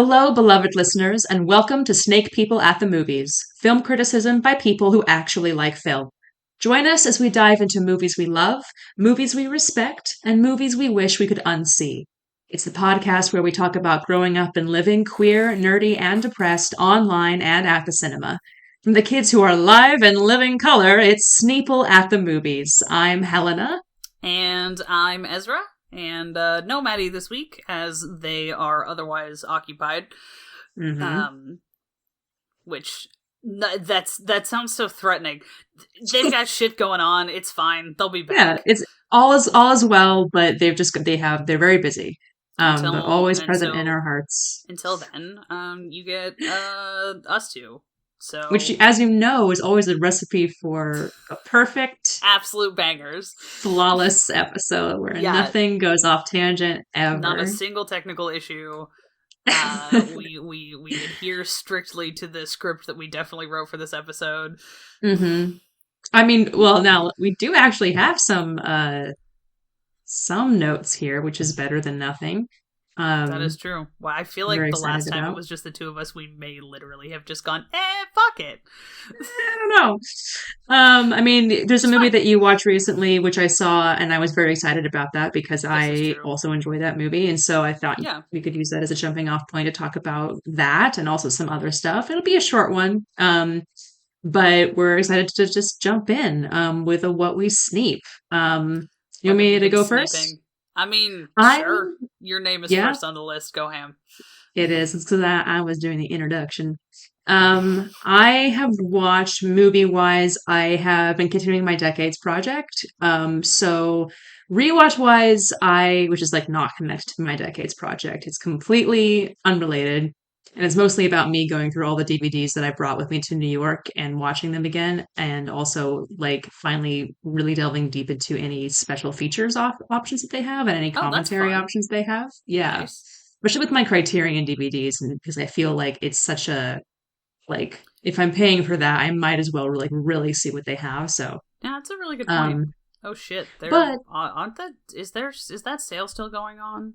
Hello, beloved listeners, and welcome to Snake People at the Movies, film criticism by people who actually like film. Join us as we dive into movies we love, movies we respect, and movies we wish we could unsee. It's the podcast where we talk about growing up and living queer, nerdy, and depressed online and at the cinema. From the kids who are live and living color, it's Sneople at the Movies. I'm Helena. And I'm Ezra. And no Matty this week, as they are otherwise occupied. Mm-hmm. Which that sounds so threatening. They've got shit going on. It's fine. They'll be back. Yeah, it's all is well, but they're very busy. But always present in our hearts. Until then, you get us two. So, which, as you know, is always a recipe for a perfect, absolute bangers, flawless episode where nothing goes off tangent ever. Not a single technical issue. We adhere strictly to the script that we definitely wrote for this episode. Mm-hmm. I mean, well, now we do actually have some notes here, which is better than nothing. That is true. Well, I feel like the last time it was just the two of us, we may literally have just gone, fuck it. I don't know. I mean, there's a movie that you watched recently, which I saw, and I was very excited about that because I also enjoy that movie. And so I thought we could use that as a jumping off point to talk about that and also some other stuff. It'll be a short one. But we're excited to just jump in with a What We Sneep. You want me to go first? I mean, sure. Your name is first on the list. Go ham. It is. It's because I was doing the introduction. I have watched movie-wise. I have been continuing my Decades project. So rewatch-wise, which is like not connected to my Decades project. It's completely unrelated. And it's mostly about me going through all the DVDs that I brought with me to New York and watching them again. And also like finally really delving deep into any special features options that they have and any commentary options they have. Yeah. Nice. Especially with my Criterion DVDs, and because I feel like it's such a, like, if I'm paying for that, I might as well really see what they have. So yeah, that's a really good point. Oh shit. Is that sale still going on?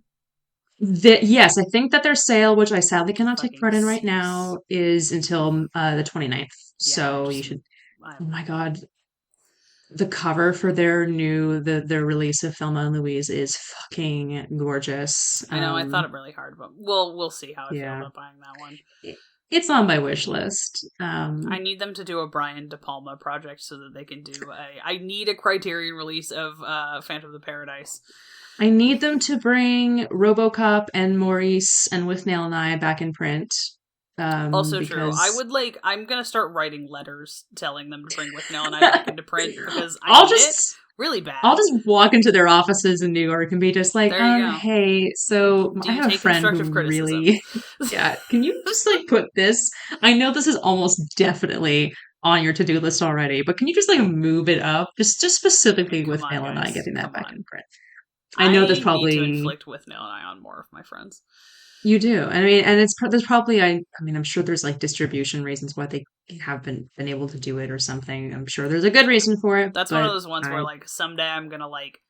Yes, I think that their sale, which I sadly cannot take part in right now, is until the 29th. Yeah, so you should. Oh my god, the cover for their release of Thelma and Louise is fucking gorgeous. I know. I thought it really hard, but we'll see how I feel about buying that one. It's on my wish list. I need them to do a Brian De Palma project so that they can do I need a Criterion release of Phantom of the Paradise. I need them to bring RoboCop and Maurice and Withnail and I back in print. Also true. I'm gonna start writing letters telling them to bring Withnail and I back into print because really bad. I'll just walk into their offices in New York and be just like, hey, so I have a friend who really, can you just like put this? I know this is almost definitely on your to-do list already, but can you just like move it up? Just specifically with Withnail and I getting that back in print. I know there's probably need to inflict Withnail and I on more of my friends. You do. I mean, and there's probably I'm sure there's like distribution reasons why they have been able to do it or something. I'm sure there's a good reason for it. That's one of those ones where like someday I'm gonna like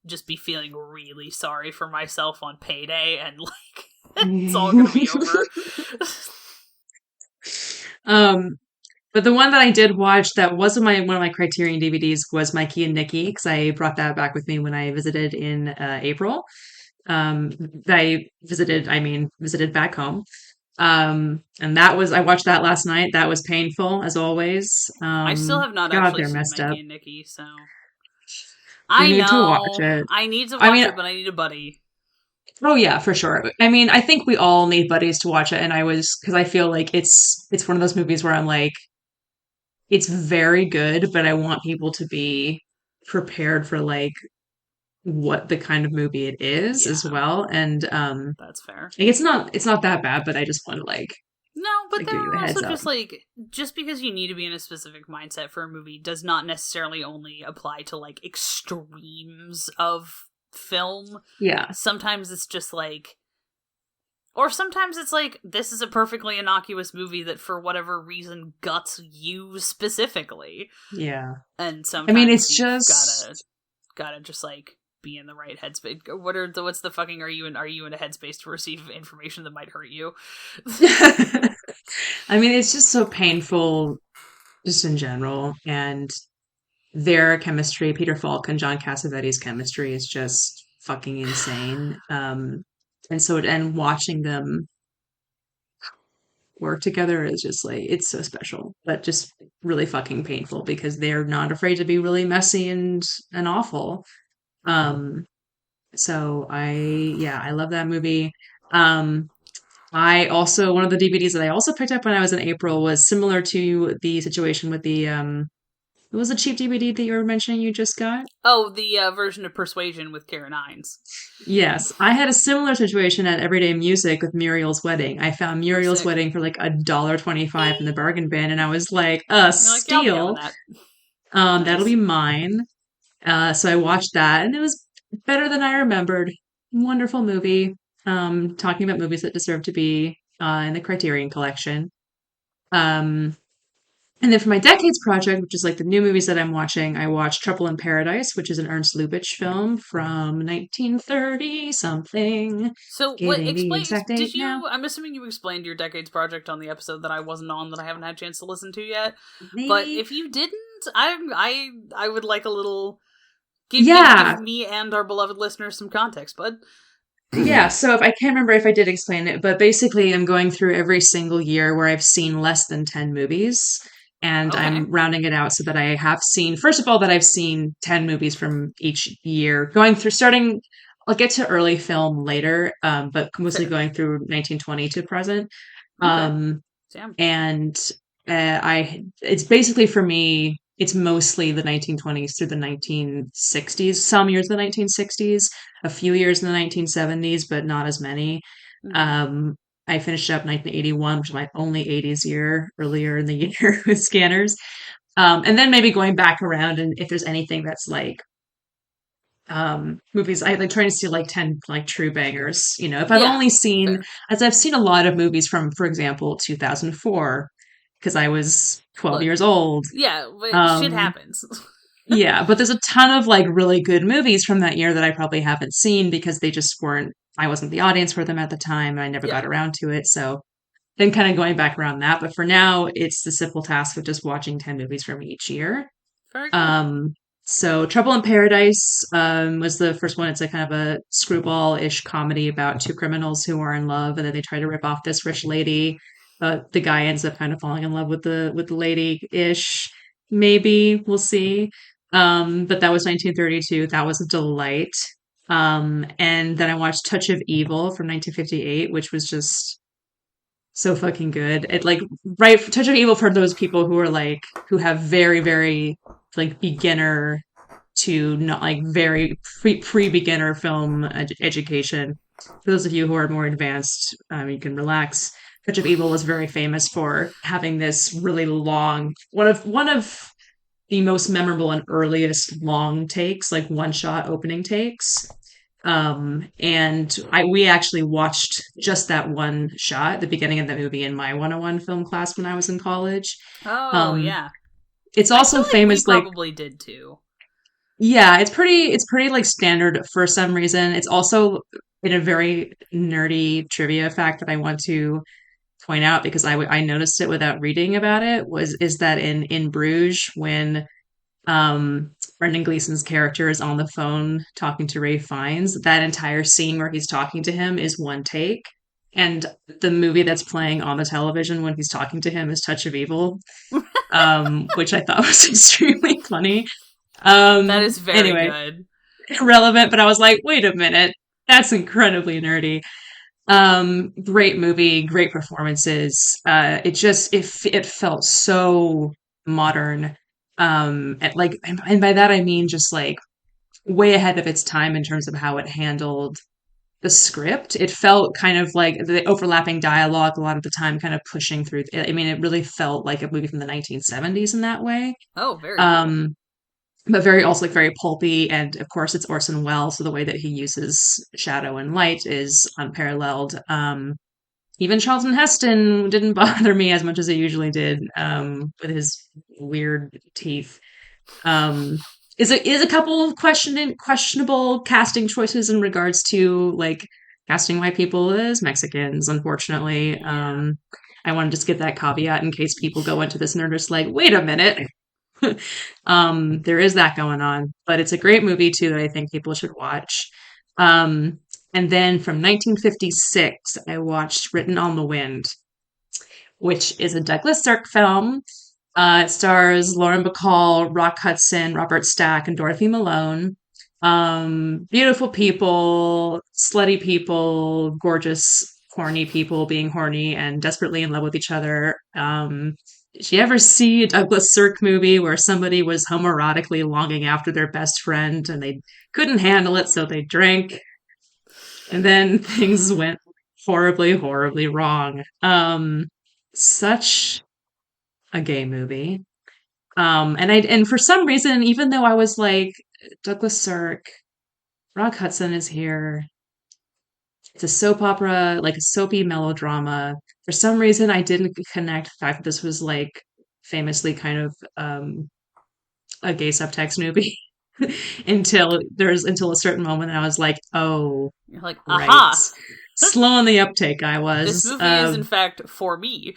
just be feeling really sorry for myself on payday and like it's all gonna be over. But the one that I did watch that wasn't one of my Criterion DVDs was Mikey and Nikki, because I brought that back with me when I visited in April. I visited back home. And I watched that last night. That was painful as always. I still have not actually seen Mikey and Nikki, so I need to watch it. I need to watch it, but I need a buddy. Oh yeah, for sure. I mean, I think we all need buddies to watch it, and because I feel like it's one of those movies where I'm like, it's very good, but I want people to be prepared for like what the kind of movie it is as well. And that's fair. Like, it's not that bad, but I just want to like but like, then also just like just because you need to be in a specific mindset for a movie does not necessarily only apply to like extremes of film. Yeah. Sometimes it's just like, or sometimes it's like, this is a perfectly innocuous movie that for whatever reason guts you specifically. Yeah. And sometimes it's just gotta just like be in the right headspace. What's the fucking are you in a headspace to receive information that might hurt you? I mean, it's just so painful just in general, and their chemistry, Peter Falk and John Cassavetes' chemistry is just fucking insane. And watching them work together is just like, it's so special, but just really fucking painful because they're not afraid to be really messy and awful. Um, so I love that movie. Um, I also, one of the DVDs that I also picked up when I was in April was similar to the situation with the, it was a cheap DVD that you were mentioning you just got. Oh, the version of Persuasion with Karen Hines. Yes, I had a similar situation at Everyday Music with Muriel's Wedding. I found Muriel's Wedding for like $1.25 in the bargain bin, and I was like, steal. Like, yeah, nice. That'll be mine. So I watched that, and it was better than I remembered. Wonderful movie. Talking about movies that deserve to be in the Criterion Collection. And then for my Decades project, which is like the new movies that I'm watching, I watched Trouble in Paradise, which is an Ernst Lubitsch film from 1930 something. So what explain did you now? I'm assuming you explained your Decades project on the episode that I wasn't on, that I haven't had a chance to listen to yet. Maybe. But if you didn't, I would like a little give me and our beloved listeners some context, bud. Yeah, so if I can't remember if I did explain it, but basically I'm going through every single year where I've seen less than 10 movies. And I'm rounding it out so that I have seen, first of all, that I've seen 10 movies from each year, going through starting, I'll get to early film later, but mostly going through 1920 to present. And it's basically for me, it's mostly the 1920s through the 1960s, some years in the 1960s, a few years in the 1970s, but not as many. Mm-hmm. I finished up 1981, which is my only 80s year earlier in the year with Scanners. And then maybe going back around, and if there's anything that's like movies, I like trying to see like 10 like true bangers. You know, if I've only seen, as I've seen a lot of movies from, for example, 2004, because I was 12 years old. Yeah, shit happens. Yeah, but there's a ton of like really good movies from that year that I probably haven't seen because they just weren't, I wasn't the audience for them at the time, and I never got around to it. So then kind of going back around that. But for now, it's the simple task of just watching 10 movies from each year. Very good. So Trouble in Paradise was the first one. It's a kind of a screwball-ish comedy about two criminals who are in love, and then they try to rip off this rich lady. But the guy ends up kind of falling in love with the lady-ish. Maybe we'll see. But that was 1932. That was a delight. And then I watched Touch of Evil from 1958, which was just so fucking good. It like right Touch of Evil for those people who are like who have very, very like beginner to not like very pre-beginner film education. For those of you who are more advanced, you can relax. Touch of Evil was very famous for having this really long one of the most memorable and earliest long takes, like one shot opening takes. And we actually watched just that one shot at the beginning of the movie in my 101 film class when I was in college. Oh, yeah. It's also famous, we probably did too. Yeah, it's pretty like standard for some reason. It's also in a very nerdy trivia fact that I want to point out because I noticed it without reading about it is that in Bruges when Brendan Gleeson's character is on the phone talking to Ralph Fiennes, that entire scene where he's talking to him is one take. And the movie that's playing on the television when he's talking to him is Touch of Evil, which I thought was extremely funny. That is very good. Relevant, but I was like, wait a minute, that's incredibly nerdy. Great movie, great performances. It felt so modern. And by that I mean just like way ahead of its time in terms of how it handled the script. It felt kind of like the overlapping dialogue a lot of the time kind of pushing through. I mean, it really felt like a movie from the 1970s in that way. Oh, very cool. But very also like very pulpy, and of course it's Orson Welles, so the way that he uses shadow and light is unparalleled. Even Charlton Heston didn't bother me as much as it usually did, with his weird teeth. is a couple of questionable casting choices in regards to like casting white people as Mexicans, unfortunately. Yeah. I want to just get that caveat in case people go into this and they're just like, wait a minute. There is that going on, but it's a great movie too that I think people should watch. Um, and then from 1956, I watched Written on the Wind, which is a Douglas Sirk film. It stars Lauren Bacall, Rock Hudson, Robert Stack, and Dorothy Malone. Beautiful people, slutty people, gorgeous, horny people being horny and desperately in love with each other. Did you ever see a Douglas Sirk movie where somebody was homoerotically longing after their best friend and they couldn't handle it, so they drank, and then things went horribly, horribly wrong? Such a gay movie. And for some reason, even though I was like, Douglas Sirk, Rock Hudson is here. It's a soap opera, like a soapy melodrama. For some reason, I didn't connect the fact that this was like famously kind of a gay subtext movie until a certain moment, and I was like, oh, you're like, right. aha! Slow on the uptake, I was. This movie is, in fact, for me.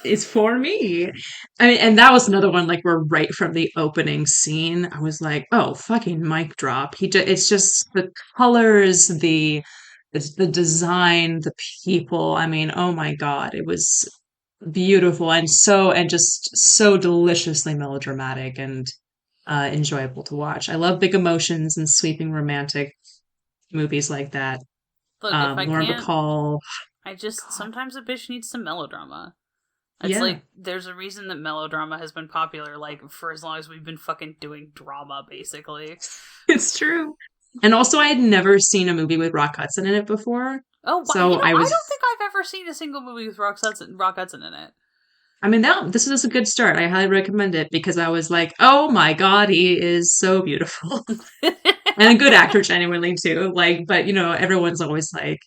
It's for me. I mean, and that was another one, like, where right from the opening scene, I was like, oh, fucking mic drop. It's just the colors, the design, the people. I mean, oh my God, it was beautiful and just so deliciously melodramatic and enjoyable to watch. I love big emotions and sweeping romantic movies like that. Look, if I Lauren can't, Bacall. I just God. sometimes a bitch needs some melodrama. It's Yeah. like there's a reason that melodrama has been popular, like for as long as we've been fucking doing drama, basically. It's true. And also, I had never seen a movie with Rock Hudson in it before. Oh, So I don't think I've ever seen a single movie with Rock Hudson in it. I mean, this is a good start. I highly recommend it because I was like, oh my God, he is so beautiful. And a good actor, genuinely, too. Like, but everyone's always like,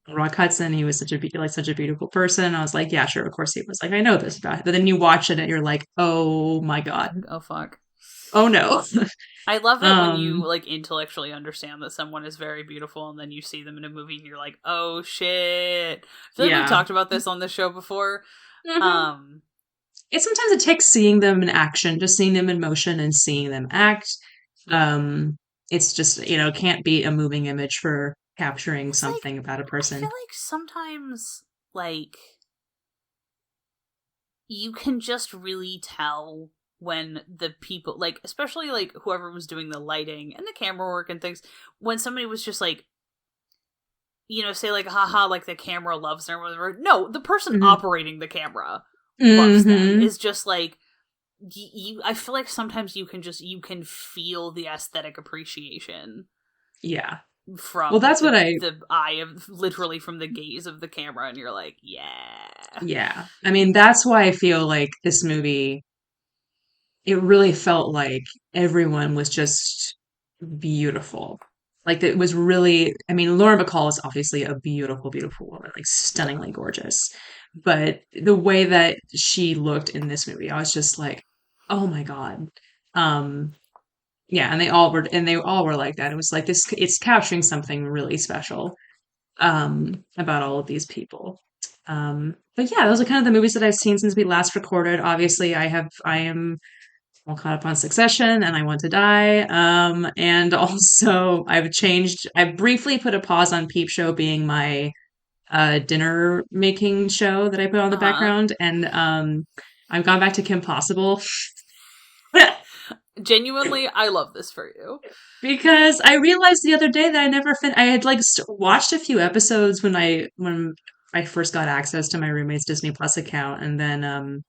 Rock Hudson, he was such a beautiful person. I was like, yeah, sure, of course he was. Like, I know this about him. But then you watch it and you're like, oh my God. Oh fuck. Oh no. I love it when you like intellectually understand that someone is very beautiful and then you see them in a movie and you're like, oh shit. I feel like we've talked about this on the show before. Mm-hmm. Sometimes it takes seeing them in action, just seeing them in motion and seeing them act. It's just, can't be a moving image for capturing something about a person. I feel like sometimes, like, you can just really tell when the people, like, especially, like, whoever was doing the lighting and the camera work and things, when somebody was just, like, say, like, haha, like, the camera loves them or whatever. No, the person operating the camera loves them. Is just, like, I feel like sometimes you can feel the aesthetic appreciation. Yeah. From that's the eye of literally from the gaze of the camera, and you're like, yeah. I mean, that's why I feel like this movie, it really felt like everyone was just beautiful. Like it was really, I mean, Laura Bacall is obviously a beautiful, beautiful woman, like stunningly gorgeous. But the way that she looked in this movie, I was just like, oh my God. Yeah, and they all were like that. It was like this, it's capturing something really special about all of these people. But yeah, those are kind of the movies that I've seen since we last recorded. Obviously, I am all caught up on Succession and I Want to Die. And also I briefly put a pause on Peep Show being my dinner making show that I put on the background. And I've gone back to Kim Possible. Genuinely, I love this for you. Because I realized the other day that I had like watched a few episodes when I first got access to my roommate's Disney Plus account, and then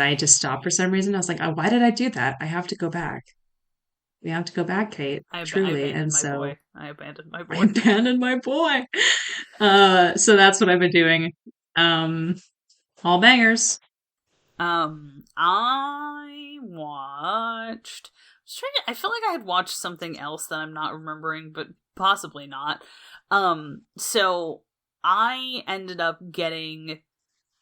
I just stopped for some reason. I was like, oh, why did I do that? I have to go back. We have to go back, Kate. Truly. And so I abandoned my boy. I abandoned my boy. So that's what I've been doing. All bangers. I watched. I feel like I had watched something else that I'm not remembering, but possibly not. So I ended up getting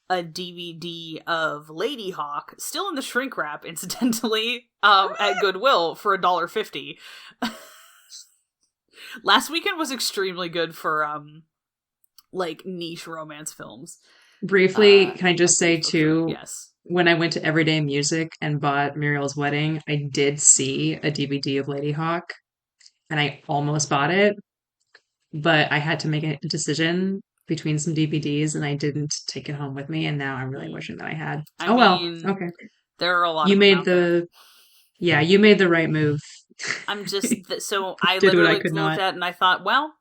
a DVD of Ladyhawke, still in the shrink wrap, incidentally, at Goodwill for $1.50. Last weekend was extremely good for, like, niche romance films. Briefly, can I just say, too, yes. When I went to Everyday Music and bought Muriel's Wedding, I did see a DVD of Ladyhawke, and I almost bought it, but I had to make a decision between some DVDs, and I didn't take it home with me, and now I'm really wishing that I had. Well, okay. There are a lot you of made the Yeah, you made the right move. I'm just so I literally looked at it and I thought, well,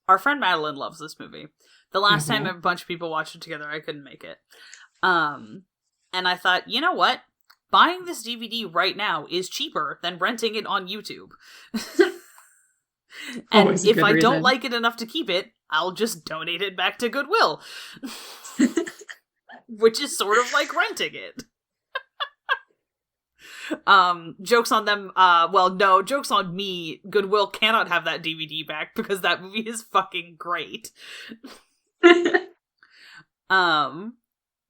our friend Madeline loves this movie. The last time a bunch of people watched it together, I couldn't make it. And I thought, you know what? Buying this DVD right now is cheaper than renting it on YouTube. And if I don't like it enough to keep it, I'll just donate it back to Goodwill. Which is sort of like renting it. Jokes on them. Well, no, jokes on me. Goodwill cannot have that DVD back because that movie is fucking great.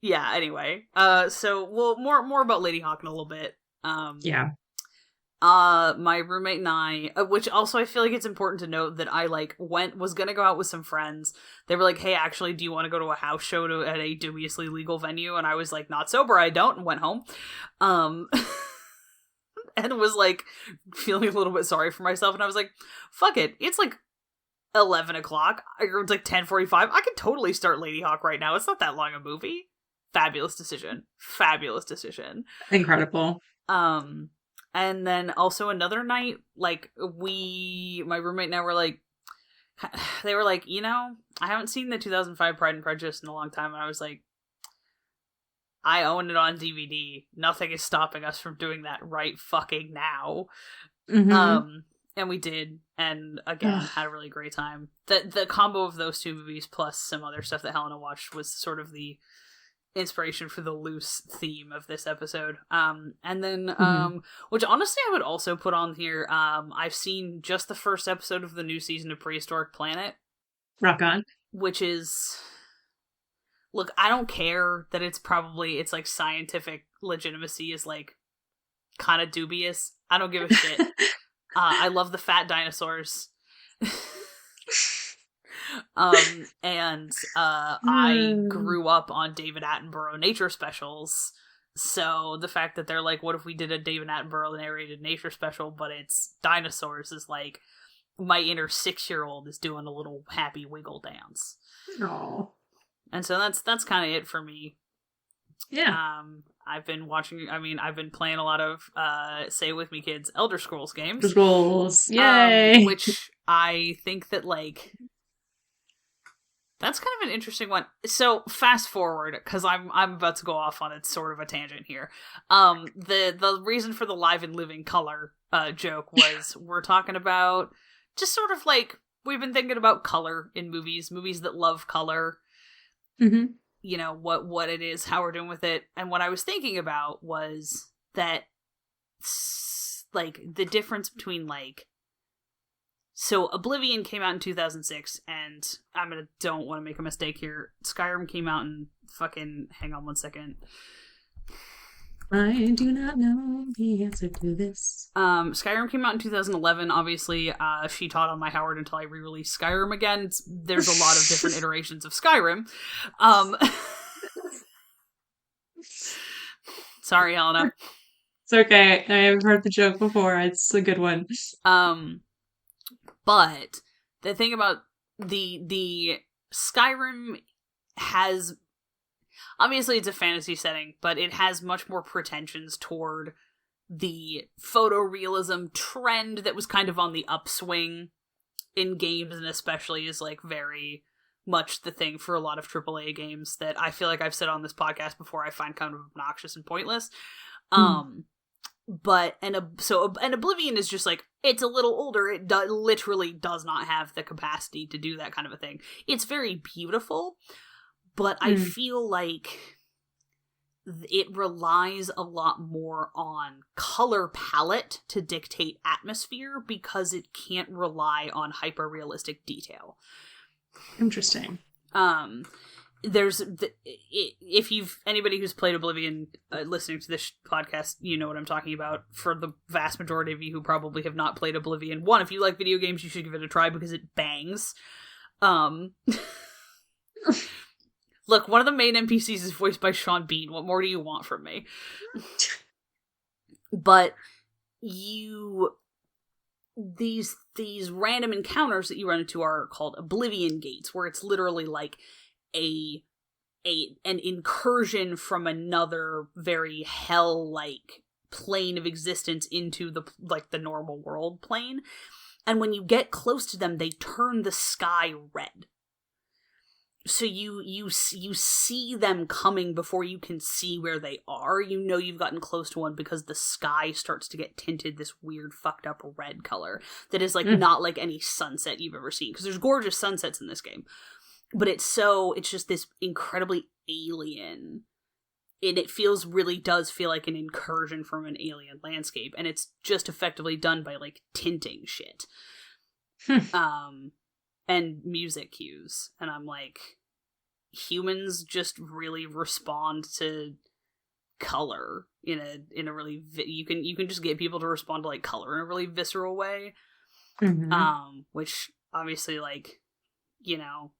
Yeah, anyway. So we'll more about Ladyhawke in a little bit. Yeah. My roommate and I, which also I feel like it's important to note that I was gonna go out with some friends. They were like, hey, actually, do you want to go to a house show at a dubiously legal venue? And I was like, not sober, I don't, and went home. And was like feeling a little bit sorry for myself, and I was like, fuck it, it's like 11 o'clock, or it's like 10:45, I could totally start Ladyhawke right now, it's not that long a movie. Fabulous decision. Incredible. And then also another night, like, my roommate and I were like, they were like, you know, I haven't seen the 2005 Pride and Prejudice in a long time, and I was like, I own it on DVD. Nothing is stopping us from doing that right fucking now. Mm-hmm. And we did, and again, had a really great time. The combo of those two movies plus some other stuff that Helena watched was sort of the inspiration for the loose theme of this episode. And then, which honestly I would also put on here, I've seen just the first episode of the new season of Prehistoric Planet. Rock on. Which is... Look, I don't care that it's like scientific legitimacy is like kind of dubious. I don't give a shit. I love the fat dinosaurs. And I grew up on David Attenborough nature specials. So the fact that they're like, what if we did a David Attenborough narrated nature special, but it's dinosaurs, is like my inner 6-year-old is doing a little happy wiggle dance. Aww. And so that's kind of it for me. Yeah. I've been playing a lot of Say It With Me Kids Elder Scrolls games. Elder Scrolls. Yay! Which I think that, like, that's kind of an interesting one. So fast forward, because I'm about to go off on a sort of a tangent here. The reason for the live and living color joke was we're talking about just sort of like, we've been thinking about color in movies that love color. Mm-hmm. You know, what it is, how we're doing with it. And what I was thinking about was that, like, the difference between, like, so Oblivion came out in 2006, and don't want to make a mistake here. Skyrim came out in hang on one second. I do not know the answer to this. Skyrim came out in 2011. Obviously, she taught on my Howard until I re-released Skyrim again. There's a lot of different iterations of Skyrim. Sorry, Helena. It's okay. I've heard the joke before. It's a good one. But the thing about the Skyrim has... Obviously, it's a fantasy setting, but it has much more pretensions toward the photorealism trend that was kind of on the upswing in games, and especially is, like, very much the thing for a lot of AAA games that I feel like I've said on this podcast before I find kind of obnoxious and pointless. But, and Oblivion is just, like, it's a little older. It literally does not have the capacity to do that kind of a thing. It's very beautiful, but I feel like it relies a lot more on color palette to dictate atmosphere because it can't rely on hyper-realistic detail. Interesting. there's if you've anybody who's played Oblivion listening to this podcast, you know what I'm talking about. For the vast majority of you who probably have not played Oblivion, one, if you like video games, you should give it a try because it bangs. Look, one of the main NPCs is voiced by Sean Bean. What more do you want from me? But these random encounters that you run into are called Oblivion Gates, where it's literally like an incursion from another very hell-like plane of existence into the normal world plane. And when you get close to them, they turn the sky red. So you see them coming before you can see where they are. You know you've gotten close to one because the sky starts to get tinted this weird fucked up red color that is not like any sunset you've ever seen. Because there's gorgeous sunsets in this game. But it's just this incredibly alien, and it does feel like an incursion from an alien landscape, and it's just effectively done by like tinting shit. And music cues, and I'm like, humans just really respond to color in a really you can just get people to respond to like color in a really visceral way. Which obviously, like, you know,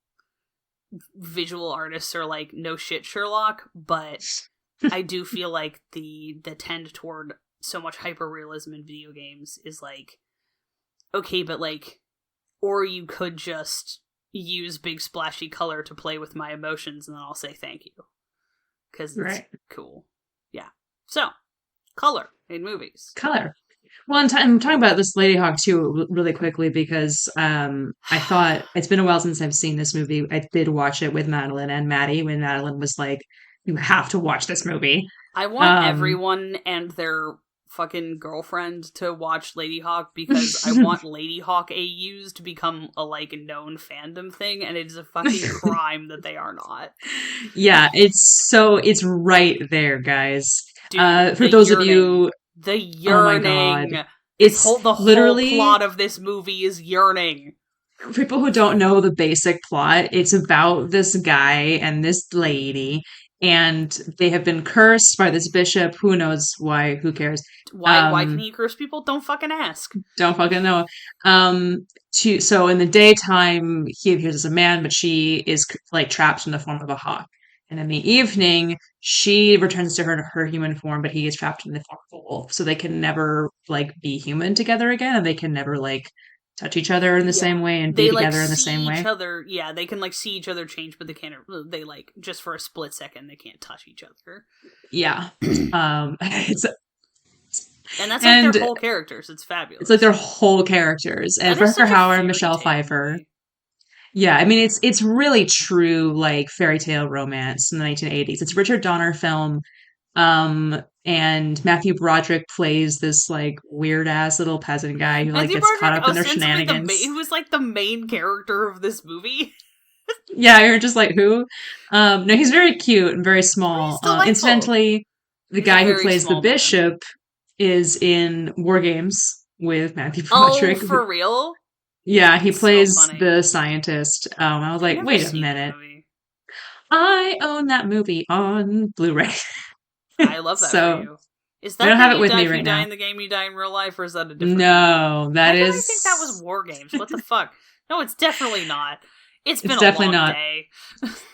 visual artists are like, no shit, Sherlock, but I do feel like the tend toward so much hyper-realism in video games is like, okay, but like, or you could just use big splashy color to play with my emotions and then I'll say thank you. Because it's cool. Yeah. So, color in movies. Color. Well, I'm talking about this Ladyhawke too really quickly because I thought it's been a while since I've seen this movie. I did watch it with Madeline and Matty when Madeline was like, you have to watch this movie. I want everyone and their fucking girlfriend to watch Ladyhawke because I want Ladyhawke AUs to become a like known fandom thing, and it is a fucking crime that they are not. Yeah, it's right there, guys. Dude, for those of you, the yearning. Oh it's the literally whole plot of this movie is yearning. For people who don't know the basic plot, it's about this guy and this lady, and they have been cursed by this bishop. Who knows why? Who cares? Why can he curse people? Don't fucking ask. Don't fucking know. So in the daytime, he appears as a man, but she is like trapped in the form of a hawk. And in the evening, she returns to her human form, but he is trapped in the form of a wolf. So they can never like be human together again, and they can never like touch each other in the same way and be together in the same way. Yeah, they can like see each other change, but they can't. They like just for a split second, they can't touch each other. Yeah, and that's like their whole characters. It's fabulous. It's like their whole characters, and Rutger Hauer and Michelle Pfeiffer. Movie. Yeah, I mean it's really true like fairy tale romance in the 1980s. It's a Richard Donner film. And Matthew Broderick plays this like weird ass little peasant guy who like gets caught up in their shenanigans. Who was like the main character of this movie? Yeah, you're just like, who? No, he's very cute and very small. Incidentally, the guy who plays the bishop is in War Games with Matthew Broderick. Oh, for real? Yeah, he plays the scientist. I was like, wait a minute. I own that movie on Blu-ray. I love that for you. Is that I don't have it with me right now? You die in the game, you die in real life, or is that a different movie? I think that was War Games. What the fuck? No, it's definitely not. It's been a long day.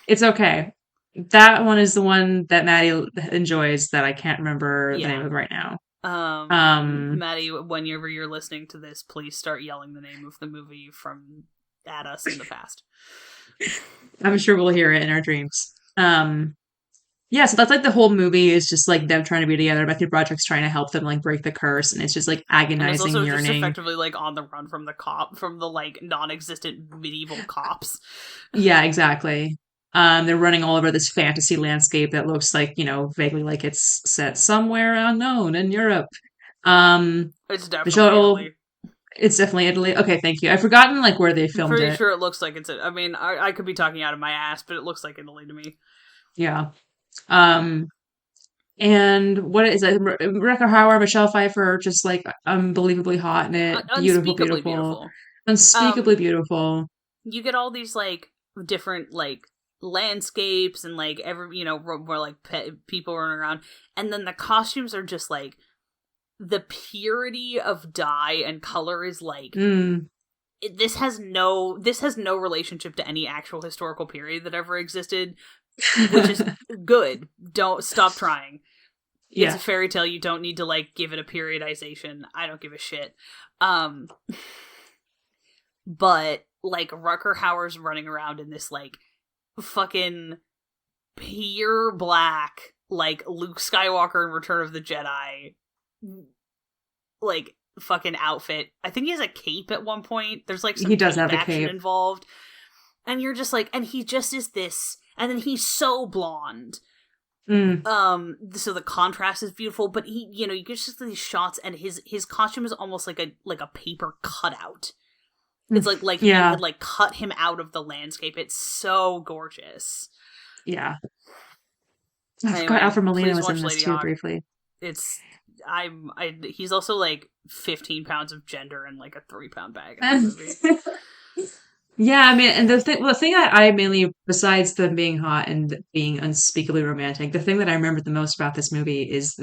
It's okay. That one is the one that Matty enjoys that I can't remember the name of right now. Matty, whenever you're listening to this, please start yelling the name of the movie at us in the past. I'm sure we'll hear it in our dreams. Yeah, so that's like the whole movie is just like them trying to be together. Matthew Broderick's trying to help them like break the curse, and it's just like agonizing and it's also yearning. Just effectively like on the run from the like non-existent medieval cops. Yeah, exactly. They're running all over this fantasy landscape that looks like, you know, vaguely like it's set somewhere unknown in Europe. It's definitely Italy. It's definitely Italy. Okay, thank you. I've forgotten like where they filmed it. I'm pretty sure it looks like it's. I mean, I could be talking out of my ass, but it looks like Italy to me. Yeah. And what is it? Rutger Hauer, Michelle Pfeiffer, just like unbelievably hot in it. Beautiful. Unspeakably beautiful. You get all these like different like landscapes and like more like people running around, and then the costumes are just like the purity of dye and color is like this has no relationship to any actual historical period that ever existed, which is good. Don't stop trying. It's a fairy tale. You don't need to like give it a periodization. I don't give a shit. But like Rutger Hauer's running around in this like fucking pure black, like Luke Skywalker in Return of the Jedi, like fucking outfit. I think he has a cape at one point. There's like some he does have action a cape involved, and you're just like, and he just is this, and then he's so blonde. So the contrast is beautiful, but he, you get just these shots, and his costume is almost like a paper cutout. It's like you could like cut him out of the landscape. It's so gorgeous. Yeah. I forgot Alfred Molina was in this too briefly. He's also like 15 pounds of gender and like a 3-pound bag in the movie. Yeah, I mean, and the thing I mainly, besides them being hot and being unspeakably romantic, the thing that I remember the most about this movie is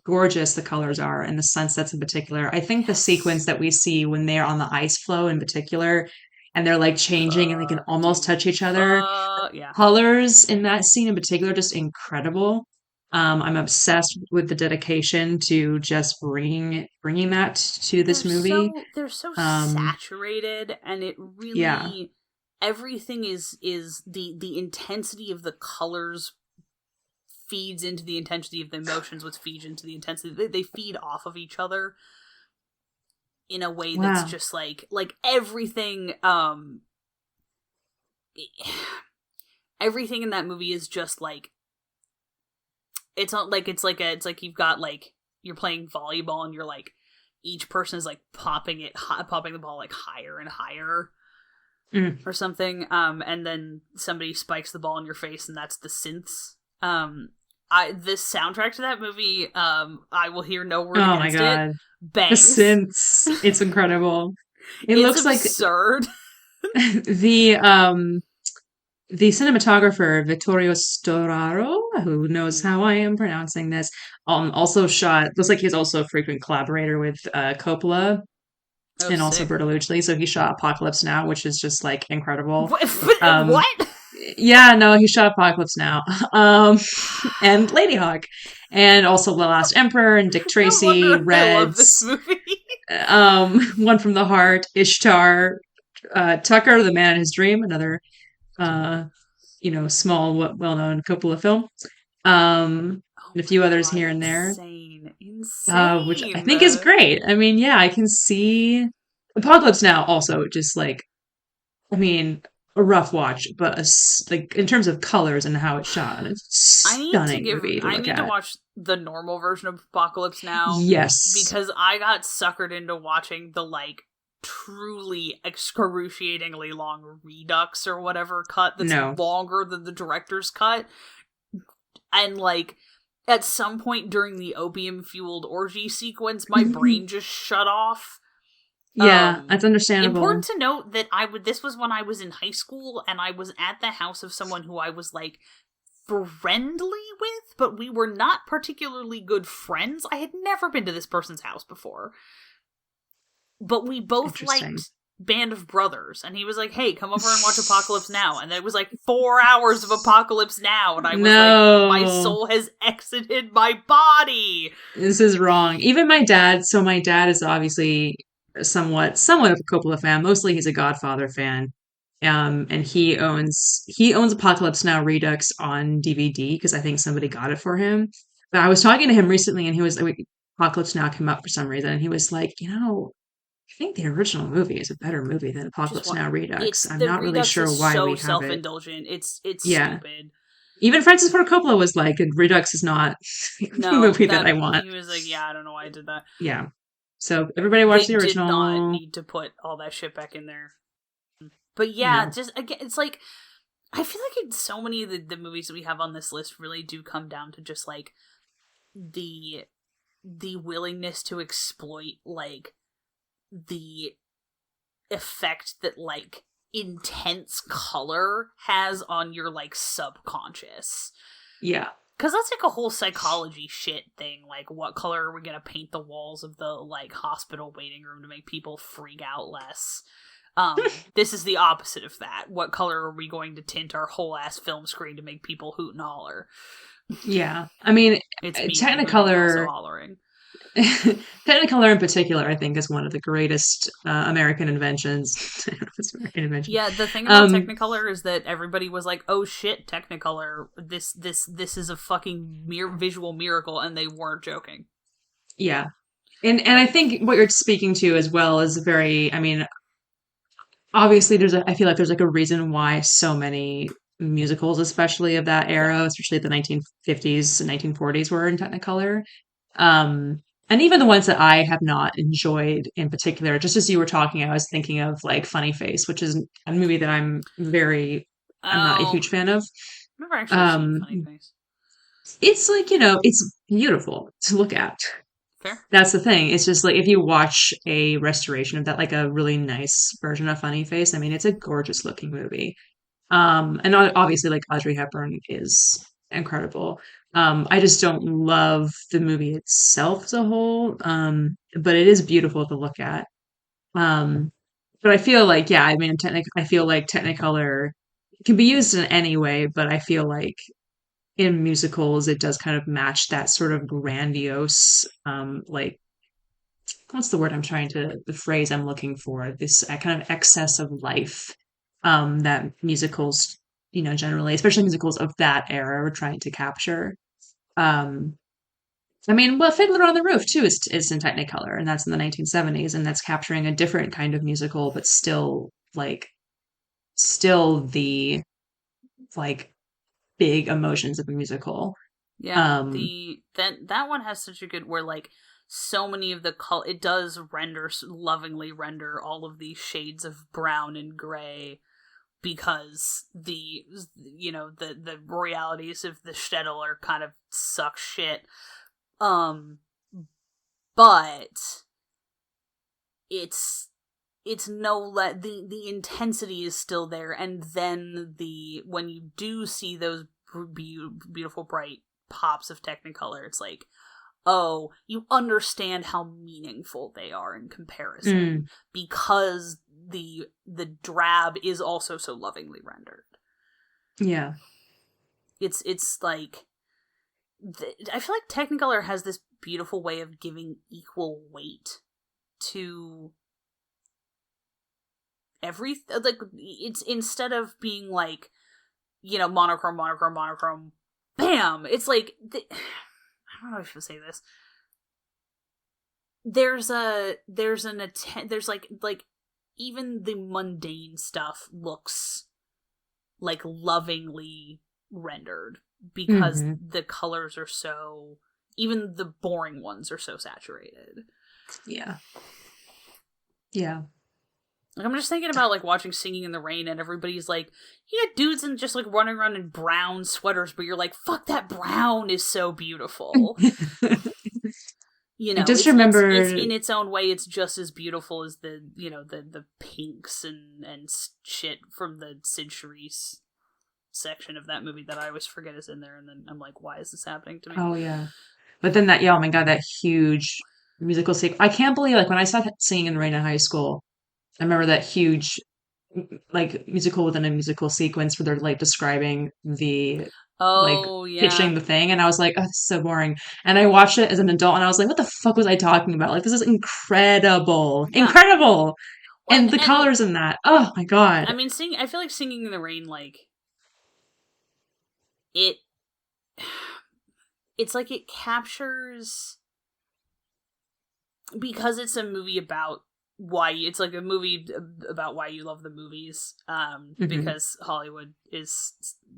gorgeous the colors are, and the sunsets in particular. I think the sequence that we see when they're on the ice floe in particular, and they're like changing and they can almost touch each other. Colors in that scene in particular are just incredible. I'm obsessed with the dedication to just bringing that to this movie. They're so saturated, and it really everything is the intensity of the colors feeds into the intensity of the emotions, which feeds into the intensity. They feed off of each other in a way that's just like everything. Everything in that movie is just like. It's not like it's like you've got like you're playing volleyball and you're like each person is like popping the ball like higher and higher or something, and then somebody spikes the ball in your face, and that's the synths. This soundtrack to that movie, I will hear no word against it. Bangs. The synths, it's incredible. It looks absurd. The cinematographer, Vittorio Storaro, who knows how I am pronouncing this, also looks like he's also a frequent collaborator with Coppola and also Bertolucci. So he shot Apocalypse Now, which is just like incredible. What? Yeah, no, he shot Apocalypse Now. And Ladyhawke. And also The Last Emperor and Dick Tracy, Reds. I love this movie. One from the Heart, Ishtar, Tucker, The Man in His Dream, another small, well-known Coppola film. And a few others here and there. Insane. Which I think is great. I mean, yeah, I can see Apocalypse Now also just like, I mean, a rough watch, but like in terms of colors and how it's shot, it's stunning movie to look at. I need to watch the normal version of Apocalypse Now. Yes. Because I got suckered into watching the like truly excruciatingly long Redux or whatever cut that's longer than the director's cut, and like at some point during the opium fueled orgy sequence my brain just shut off. That's understandable. Important to note that this was when I was in high school, and I was at the house of someone who I was like friendly with, but we were not particularly good friends. I had never been to this person's house before. But we both liked Band of Brothers, and he was like, hey, come over and watch Apocalypse Now. And it was like 4 hours of Apocalypse Now, and I was like, my soul has exited my body. This is wrong. Even my dad is obviously somewhat of a Coppola fan. Mostly he's a Godfather fan. And he owns Apocalypse Now Redux on DVD, because I think somebody got it for him. But I was talking to him recently, and he was like, Apocalypse Now came up for some reason, and he was like, I think the original movie is a better movie than Apocalypse Now Redux. I'm not really sure why we have it. It's so self-indulgent. It's stupid. Even Francis Ford Coppola was like, Redux is not the movie that I want. He was like, yeah, I don't know why I did that. Yeah. So everybody watch the original. Did not need to put all that shit back in there. But yeah, just again, it's like, I feel like so many of the movies that we have on this list really do come down to just like the willingness to exploit like the effect that like intense color has on your, like, subconscious. Yeah. Because that's, like, a whole psychology shit thing. Like, what color are we gonna paint the walls of the, like, hospital waiting room to make people freak out less? This is the opposite of that. What color are we going to tint our whole ass film screen to make people hoot and holler? Yeah. I mean, it's me Technicolor... hollering. Technicolor in particular, I think, is one of the greatest American inventions. American invention. Yeah, the thing about Technicolor is that everybody was like, "Oh shit, Technicolor! This is a fucking visual miracle," and they weren't joking. Yeah, and I think what you're speaking to as well is very. I mean, obviously, I feel like there's like a reason why so many musicals, especially of that era, especially the 1950s and 1940s, were in Technicolor. And even the ones that I have not enjoyed in particular, just as you were talking, I was thinking of like Funny Face, which is a movie that I'm not a huge fan of. I've never actually seen Funny Face. It's like, it's beautiful to look at. Fair. That's the thing. It's just like if you watch a restoration of that, like a really nice version of Funny Face, I mean, it's a gorgeous looking movie. And obviously, like Audrey Hepburn is incredible. I just don't love the movie itself as a whole. But it is beautiful to look at. But I feel like, yeah, I mean, I feel like Technicolor can be used in any way, but I feel like in musicals, it does kind of match that sort of grandiose, like, what's the phrase I'm looking for? This kind of excess of life, that musicals, generally, especially musicals of that era, are trying to capture. I mean, well, Fiddler on the Roof too is in Technicolor, and that's in the 1970s, and that's capturing a different kind of musical, but still the like big emotions of a musical. Yeah, that one has such a good where like so many of the it does lovingly render all of these shades of brown and gray because the realities of the shtetl are kind of suck shit. But it's the intensity is still there, and then when you do see those beautiful bright pops of Technicolor, it's like, oh, you understand how meaningful they are in comparison because the drab is also so lovingly rendered. Yeah, it's like I feel like Technicolor has this beautiful way of giving equal weight to everything. Like, it's instead of being like, monochrome, bam! It's like, I don't know if I should say this. There's like even the mundane stuff looks like lovingly rendered because the colors are so, even the boring ones are so saturated. Yeah. Like, I'm just thinking about like watching Singing in the Rain, and everybody's like, you got dudes and just like running around in brown sweaters, but you're like, fuck, that brown is so beautiful. Just remember, it's in its own way, it's just as beautiful as the the pinks and shit from the Sid Charisse section of that movie that I always forget is in there, and then I'm like, why is this happening to me? Oh yeah, but then oh my god, that huge musical sequence! I can't believe, like, when I saw Singing in the Rain in high school, I remember that huge like musical within a musical sequence where they're like describing the pitching the thing, and I was like, oh, this is so boring. And I watched it as an adult, and I was like, what the fuck was I talking about? Like, this is incredible. And the colors in that, oh my god. I mean, I feel like Singing in the Rain, like, it's like it captures, because it's a movie about it's like a movie about why you love the movies, because Hollywood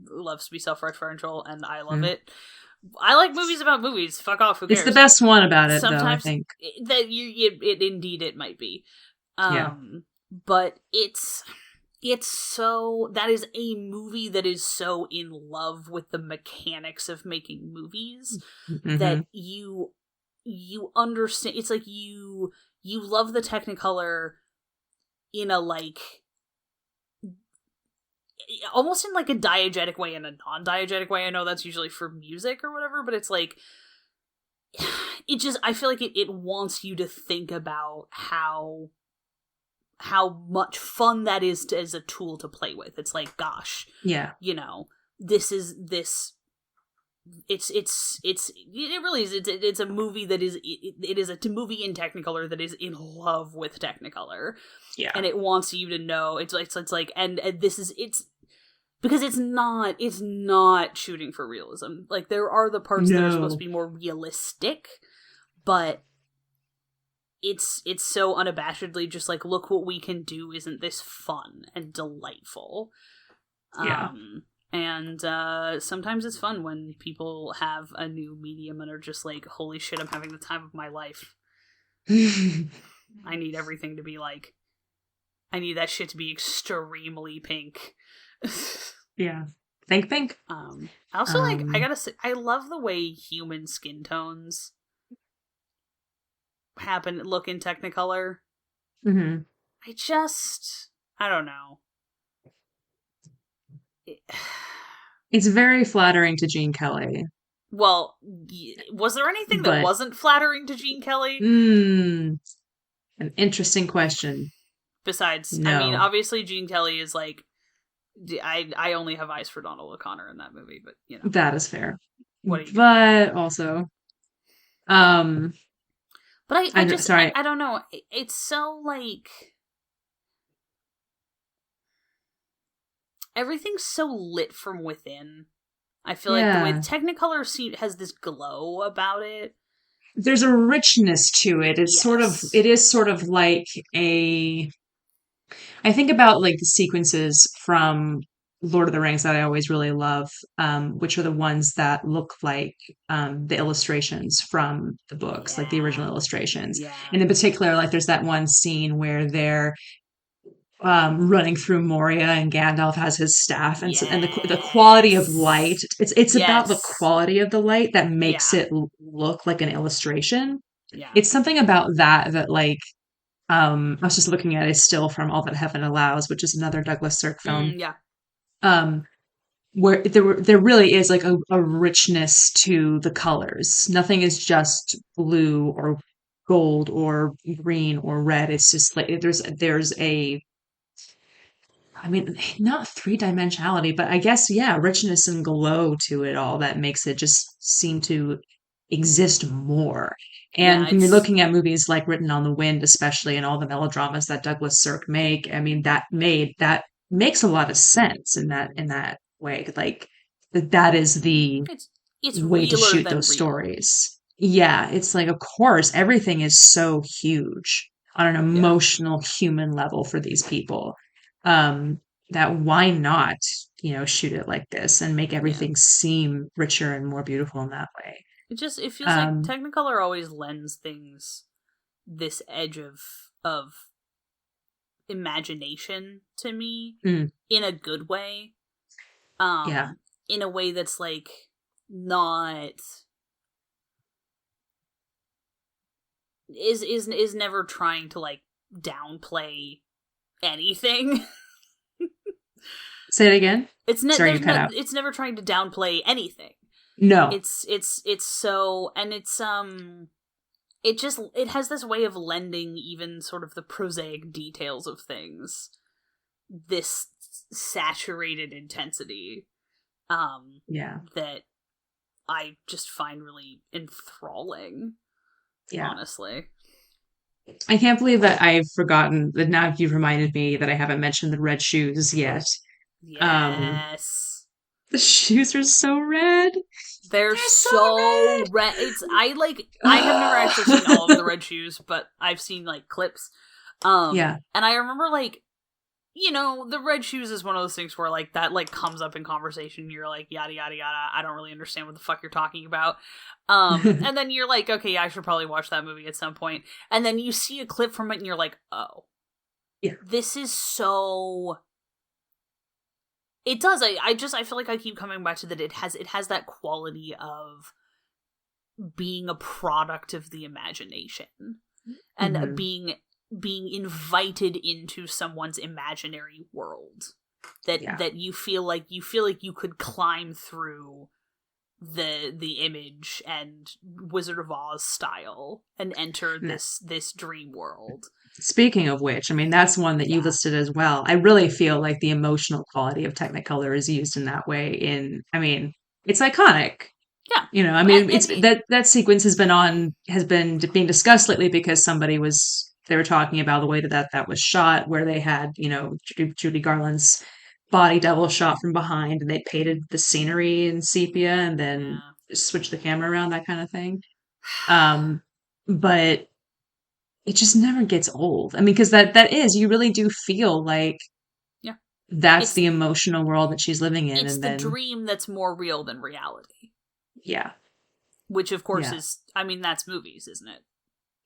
loves to be self-referential, and I love it. I like movies about movies. Fuck off, who cares? It's the best one about it, sometimes, though, I think. That indeed it might be. But it's so, that is a movie that is so in love with the mechanics of making movies that you understand. It's like you love the Technicolor in a, like, almost in like a diegetic way and a non-diegetic way. I know that's usually for music or whatever, but it's like, it just, I feel like it wants you to think about how much fun that is as a tool to play with. It's like, gosh, yeah, it really is. It's a movie that is, it is a movie in Technicolor that is in love with Technicolor. Yeah. And it wants you to know, it's like, and this is, it's, because it's not shooting for realism. Like, there are the parts that are supposed to be more realistic, but it's so unabashedly just like, look what we can do, isn't this fun and delightful? Yeah. And sometimes it's fun when people have a new medium and are just like, holy shit, I'm having the time of my life. I need everything to be like, I need that shit to be extremely pink. Yeah. Think. Also, like, I gotta say, I love the way human skin tones look in Technicolor. Mm-hmm. I don't know. It's very flattering to Gene Kelly. Well, was there anything that wasn't flattering to Gene Kelly? An interesting question. Besides, no. I mean, obviously Gene Kelly is like, I only have eyes for Donald O'Connor in that movie, but you know. That is fair. But also, but I don't know. It's so like, everything's so lit from within. I feel like the way Technicolor has this glow about it. There's a richness to it. It's it is sort of like I think about like the sequences from Lord of the Rings that I always really love, which are the ones that look like the illustrations from the books, like the original illustrations. Yeah. And in particular, like there's that one scene where they're running through Moria and Gandalf has his staff and the quality of light. It's about the quality of the light that makes it look like an illustration. Yeah. It's something about that like, I was just looking at a still from All That Heaven Allows, which is another Douglas Sirk film. Where there really is like a richness to the colors. Nothing is just blue or gold or green or red. It's just like there's a, I mean, not three-dimensionality, but I guess, richness and glow to it all that makes it just seem to exist more. And when you're looking at movies like Written on the Wind, especially, and all the melodramas that Douglas Sirk make, I mean, that makes a lot of sense in that way. Like, that is the way to shoot those stories. Yeah, it's like, of course, everything is so huge on an emotional human level for these people. That why not, shoot it like this and make everything seem richer and more beautiful in that way. It feels like Technicolor always lends things this edge of imagination to me in a good way. In a way that's like not is never trying to like downplay anything. Say it again. It's never trying to downplay anything. No. It's so, and it's it has this way of lending even sort of the prosaic details of things this saturated intensity that I just find really enthralling. Yeah. Honestly. I can't believe that I've forgotten that now you've reminded me that I haven't mentioned the red shoes yet. Yes. The shoes are so red. They're so red. I have never actually seen all of the red shoes, but I've seen like clips. And I remember like, the red shoes is one of those things where like that like comes up in conversation. You're like, yada yada yada. I don't really understand what the fuck you're talking about. And then you're like, okay, I should probably watch that movie at some point. And then you see a clip from it and you're like, oh, this is so. It does. I feel like I keep coming back to that. It has that quality of being a product of the imagination and being invited into someone's imaginary world. that you feel like you could climb through the image and Wizard of Oz style and enter this dream world. Speaking of which, I mean, that's one that you listed as well. I really feel like the emotional quality of Technicolor is used in that way it's iconic. Yeah. You know, I mean, it's that sequence has been being discussed lately because they were talking about the way that was shot, where they had, you know, Judy Garland's body double shot from behind, and they painted the scenery in sepia and then switched the camera around, that kind of thing. But it just never gets old. I mean, because you really do feel like that's the emotional world that she's living in. It's the dream that's more real than reality. Yeah. Which, of course, is, I mean, that's movies, isn't it?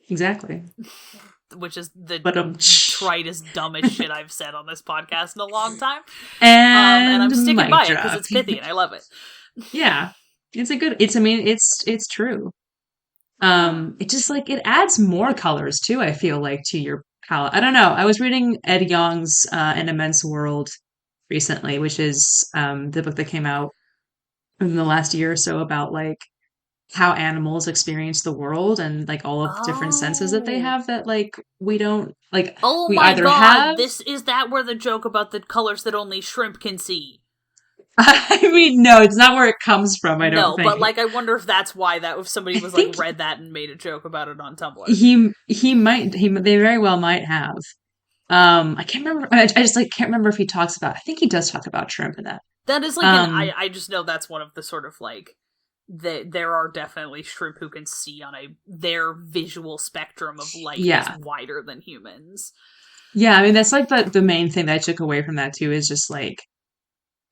Exactly. Which is the tritest, dumbest shit I've said on this podcast in a long time. And I'm sticking by it because it's pithy and I love it. Yeah. It's true. It just it adds more colors too, I feel like, to your palette. I don't know. I was reading Ed Yong's An Immense World recently, which is the book that came out in the last year or so about how animals experience the world and all of the different senses that they have that we don't Oh we my either god, is that where the joke about the colors that only shrimp can see? I mean, no, it's not where it comes from. I don't think. No, but I wonder if that's why if somebody was read that and made a joke about it on Tumblr. They very well might have. I can't remember. I just can't remember if he talks about. I think he does talk about shrimp in that. That is I just know that's one of the sort of there are definitely shrimp who can see on their visual spectrum of light is wider than humans. Yeah, I mean that's the main thing that I took away from that too is just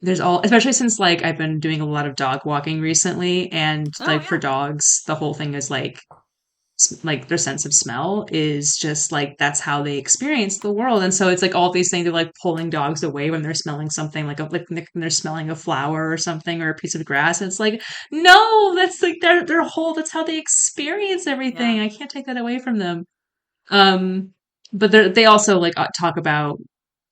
there's especially since I've been doing a lot of dog walking recently, and for dogs the whole thing is their sense of smell is just that's how they experience the world, and so it's all these things are pulling dogs away when they're smelling something when they're smelling a flower or something or a piece of grass, and it's no, that's their whole, that's how they experience everything. I can't take that away from them. But they also talk about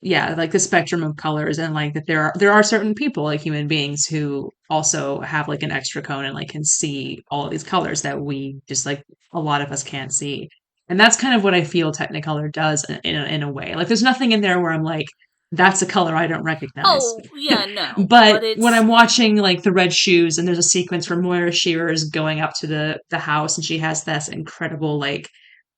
the spectrum of colors, and that there are certain people, human beings, who also have an extra cone and can see all of these colors that we just a lot of us can't see. And that's kind of what I feel Technicolor does in a way. There's nothing in there where I'm that's a color I don't recognize. Oh, yeah, no. but when I'm watching The Red Shoes, and there's a sequence where Moira Shearer is going up to the house, and she has this incredible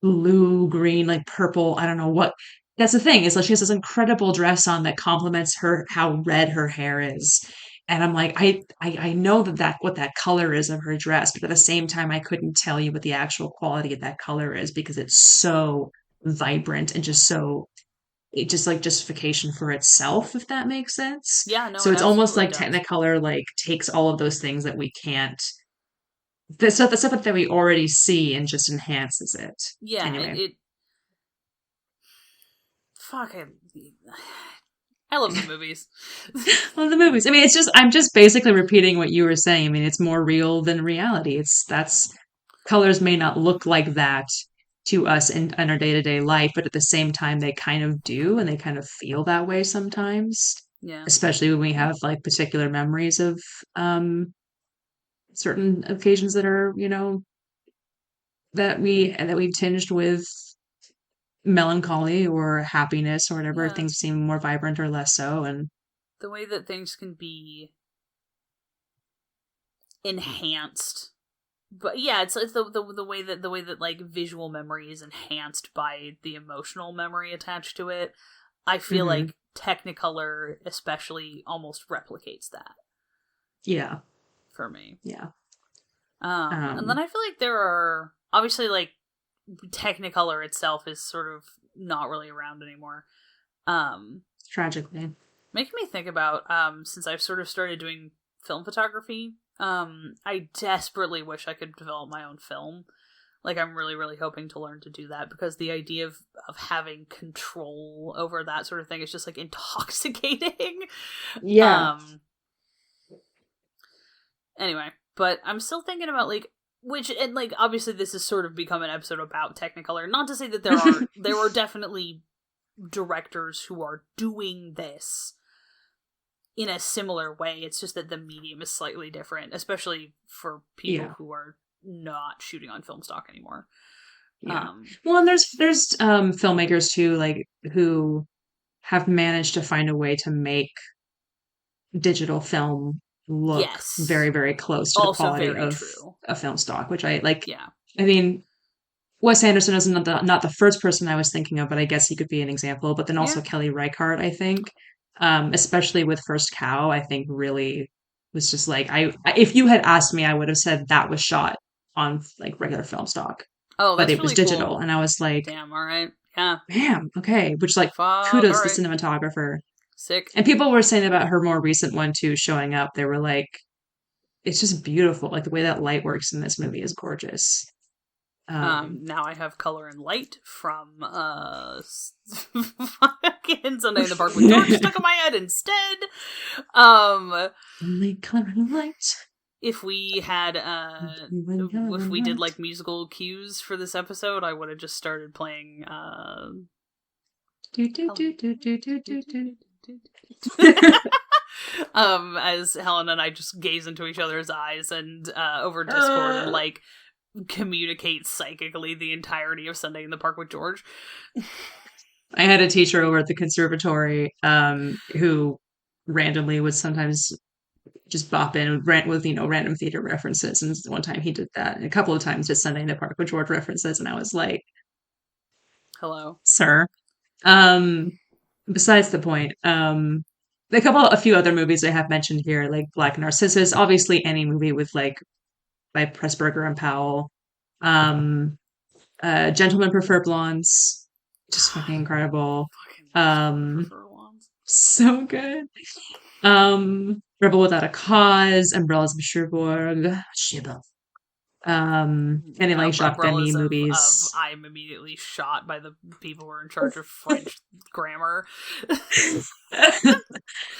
blue, green, purple, I don't know what. That's the thing, is she has this incredible dress on that complements how red her hair is. And I'm I know that what that color is of her dress, but at the same time, I couldn't tell you what the actual quality of that color is, because it's so vibrant and just so, it just justification for itself, if that makes sense. Yeah, no. So it's almost Technicolor takes all of those things that we can't, the stuff that we already see, and just enhances it. Yeah, anyway. I love the movies. Love the movies. I mean, I'm just basically repeating what you were saying. I mean, it's more real than reality. Colors may not look like that to us in our day-to-day life, but at the same time, they kind of do, and they kind of feel that way sometimes. Yeah. Especially when we have particular memories of certain occasions that are, that we tinged with melancholy or happiness or whatever. Things seem more vibrant or less so, and the way that things can be enhanced. But yeah, it's the way that visual memory is enhanced by the emotional memory attached to it. I feel like Technicolor especially almost replicates that. Yeah. For me. Yeah. And then I feel like there are obviously Technicolor itself is sort of not really around anymore. Tragically. Making me think about, since I've sort of started doing film photography, I desperately wish I could develop my own film. I'm really, really hoping to learn to do that, because the idea of having control over that sort of thing is just intoxicating. Yeah. Anyway, but I'm still thinking about which, and obviously this has sort of become an episode about Technicolor. Not to say that there are definitely directors who are doing this, in a similar way. It's just that the medium is slightly different, especially for people who are not shooting on film stock anymore. Yeah. Well, and there's filmmakers too, like, who have managed to find a way to make digital film look very, very close to the quality of a film stock, which I like. Yeah. I mean, Wes Anderson is not the first person I was thinking of, but I guess he could be an example. But then also Kelly Reichardt, I think, especially with First Cow, I think really was just like, if you had asked me, I would have said that was shot on like regular film stock. Oh, that's but it was really digital, cool. And I was like, damn, all right, yeah, damn, okay. Which, like, kudos to the cinematographer. Sick. And people were saying about her more recent one too, showing up. They were like, it's just beautiful. Like, the way that light works in this movie is gorgeous. Now I have Color and Light from fucking Sunday in the Park with George stuck in my head instead. Only Color and Light. If we had if we did like musical cues for this episode, I would have just started playing as Helena and I just gaze into each other's eyes and over Discord and like communicate psychically the entirety of Sunday in the Park with George. I had a teacher over at the conservatory who randomly would sometimes just bop in with random theater references, and one time he did that, and a couple of times did Sunday in the Park with George references, and I was like, hello, sir. Besides the point, a few other movies I have mentioned here, like Black Narcissus, obviously any movie with like by Pressburger and Powell. Gentlemen Prefer Blondes, just fucking incredible. So good. Rebel Without a Cause, Umbrellas of Cherbourg, Shiba. Any like Jacques Demy movies. I'm immediately shot by the people who are in charge of French grammar.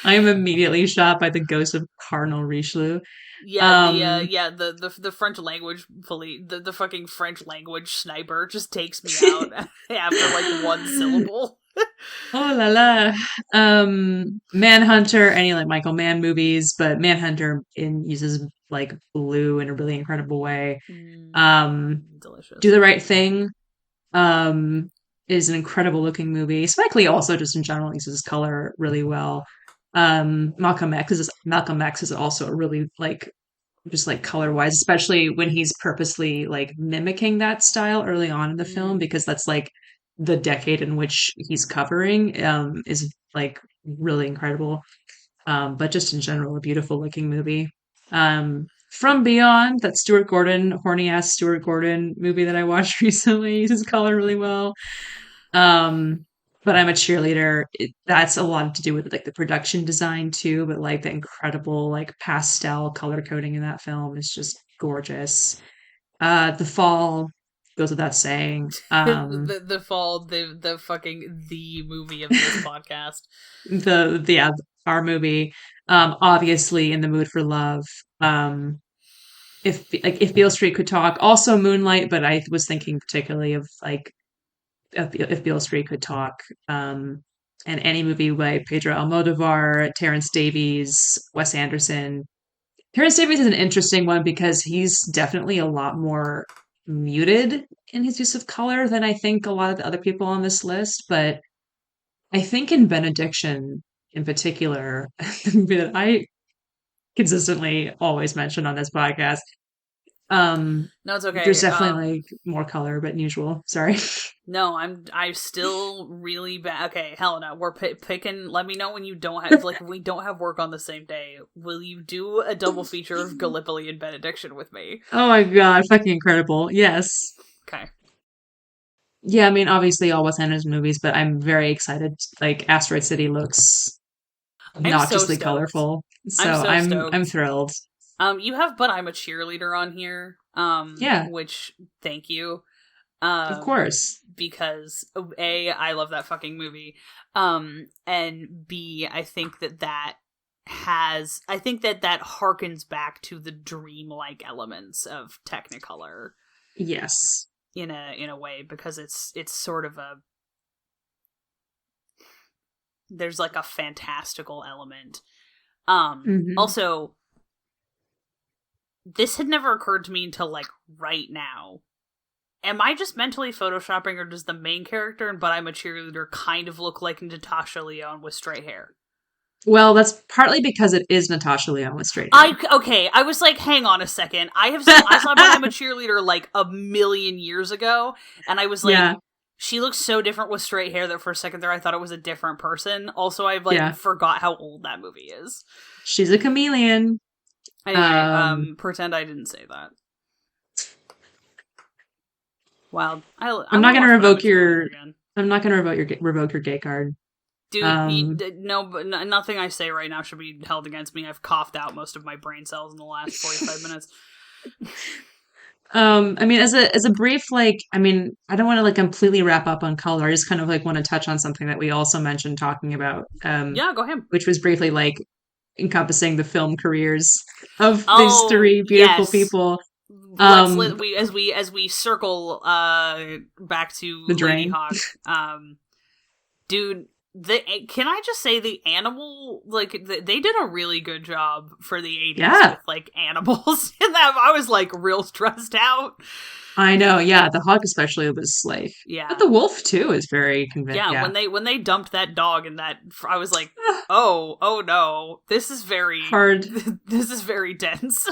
I am immediately shot by the ghost of Cardinal Richelieu. The French language the fucking French language sniper just takes me out after like one syllable. Oh la la. Manhunter, any like Michael Mann movies, but Manhunter uses like blue in a really incredible way. Delicious. Do the Right Thing is an incredible looking movie. Spike Lee also just in general uses color really well. Malcolm X is also a really like just like color wise, especially when he's purposely like mimicking that style early on in the film, because that's like the decade in which he's covering, is like really incredible. But just in general, a beautiful looking movie. From Beyond, that horny ass Stuart Gordon movie that I watched recently, uses color really well. But I'm a Cheerleader. That's a lot to do with like the production design too, but like the incredible like pastel color coding in that film is just gorgeous. The Fall goes without saying. The Fall, the fucking the movie of this podcast. Our movie. Obviously In the Mood for Love. If Beale Street Could Talk, also Moonlight, but I was thinking particularly of like if Beale Street Could Talk, and any movie by Pedro Almodovar, Terrence Davies, Wes Anderson. Terrence Davies is an interesting one because he's definitely a lot more muted in his use of color than I think a lot of the other people on this list. But I think in Benediction, in particular, the movie that I consistently always mention on this podcast, no, it's okay. There's definitely like more color, but unusual. Sorry. No, I'm still really bad. Okay, Helena, we're picking. Let me know when you don't have like we don't have work on the same day. Will you do a double feature of Gallipoli and Benediction with me? Oh my god, fucking incredible! Yes. Okay. Yeah, I mean, obviously all Wes Anderson movies, but I'm very excited. Like Asteroid City looks not just like colorful, so I'm thrilled. You have But I'm a Cheerleader on here. Yeah. Which, thank you. Of course. Because A, I love that fucking movie. And B, I think that harkens back to the dreamlike elements of Technicolor. Yes. In a way, because it's sort of there's like a fantastical element Also, this had never occurred to me until, like, right now. Am I just mentally photoshopping, or does the main character in But I'm a Cheerleader kind of look like Natasha Lyonne with straight hair? Well, that's partly because it is Natasha Lyonne with straight hair. Okay, I was like, hang on a second. I saw But I'm a Cheerleader like a million years ago, and I was like, she looks so different with straight hair that for a second there I thought it was a different person. Also, I've forgot how old that movie is. She's a chameleon. Anyway, pretend I didn't say that. Wow, I'm not going to revoke your. I'm not going to revoke your gay card. Dude, nothing I say right now should be held against me. I've coughed out most of my brain cells in the last 45 minutes. I mean, as a brief, like, I mean, I don't want to like completely wrap up on color. I just kind of like want to touch on something that we also mentioned talking about. Yeah, go ahead. Which was briefly like encompassing the film careers of these three beautiful people. As we circle back to the drain. Ladyhawke, dude. Can I just say the animal, like, they did a really good job for the 80s with, like, animals in that. I was, like, real stressed out. I know, yeah. The hawk especially was, like... Yeah. But the wolf, too, is very convincing. Yeah, when they dumped that dog in that... I was like, oh no. This is very... hard. This is very dense.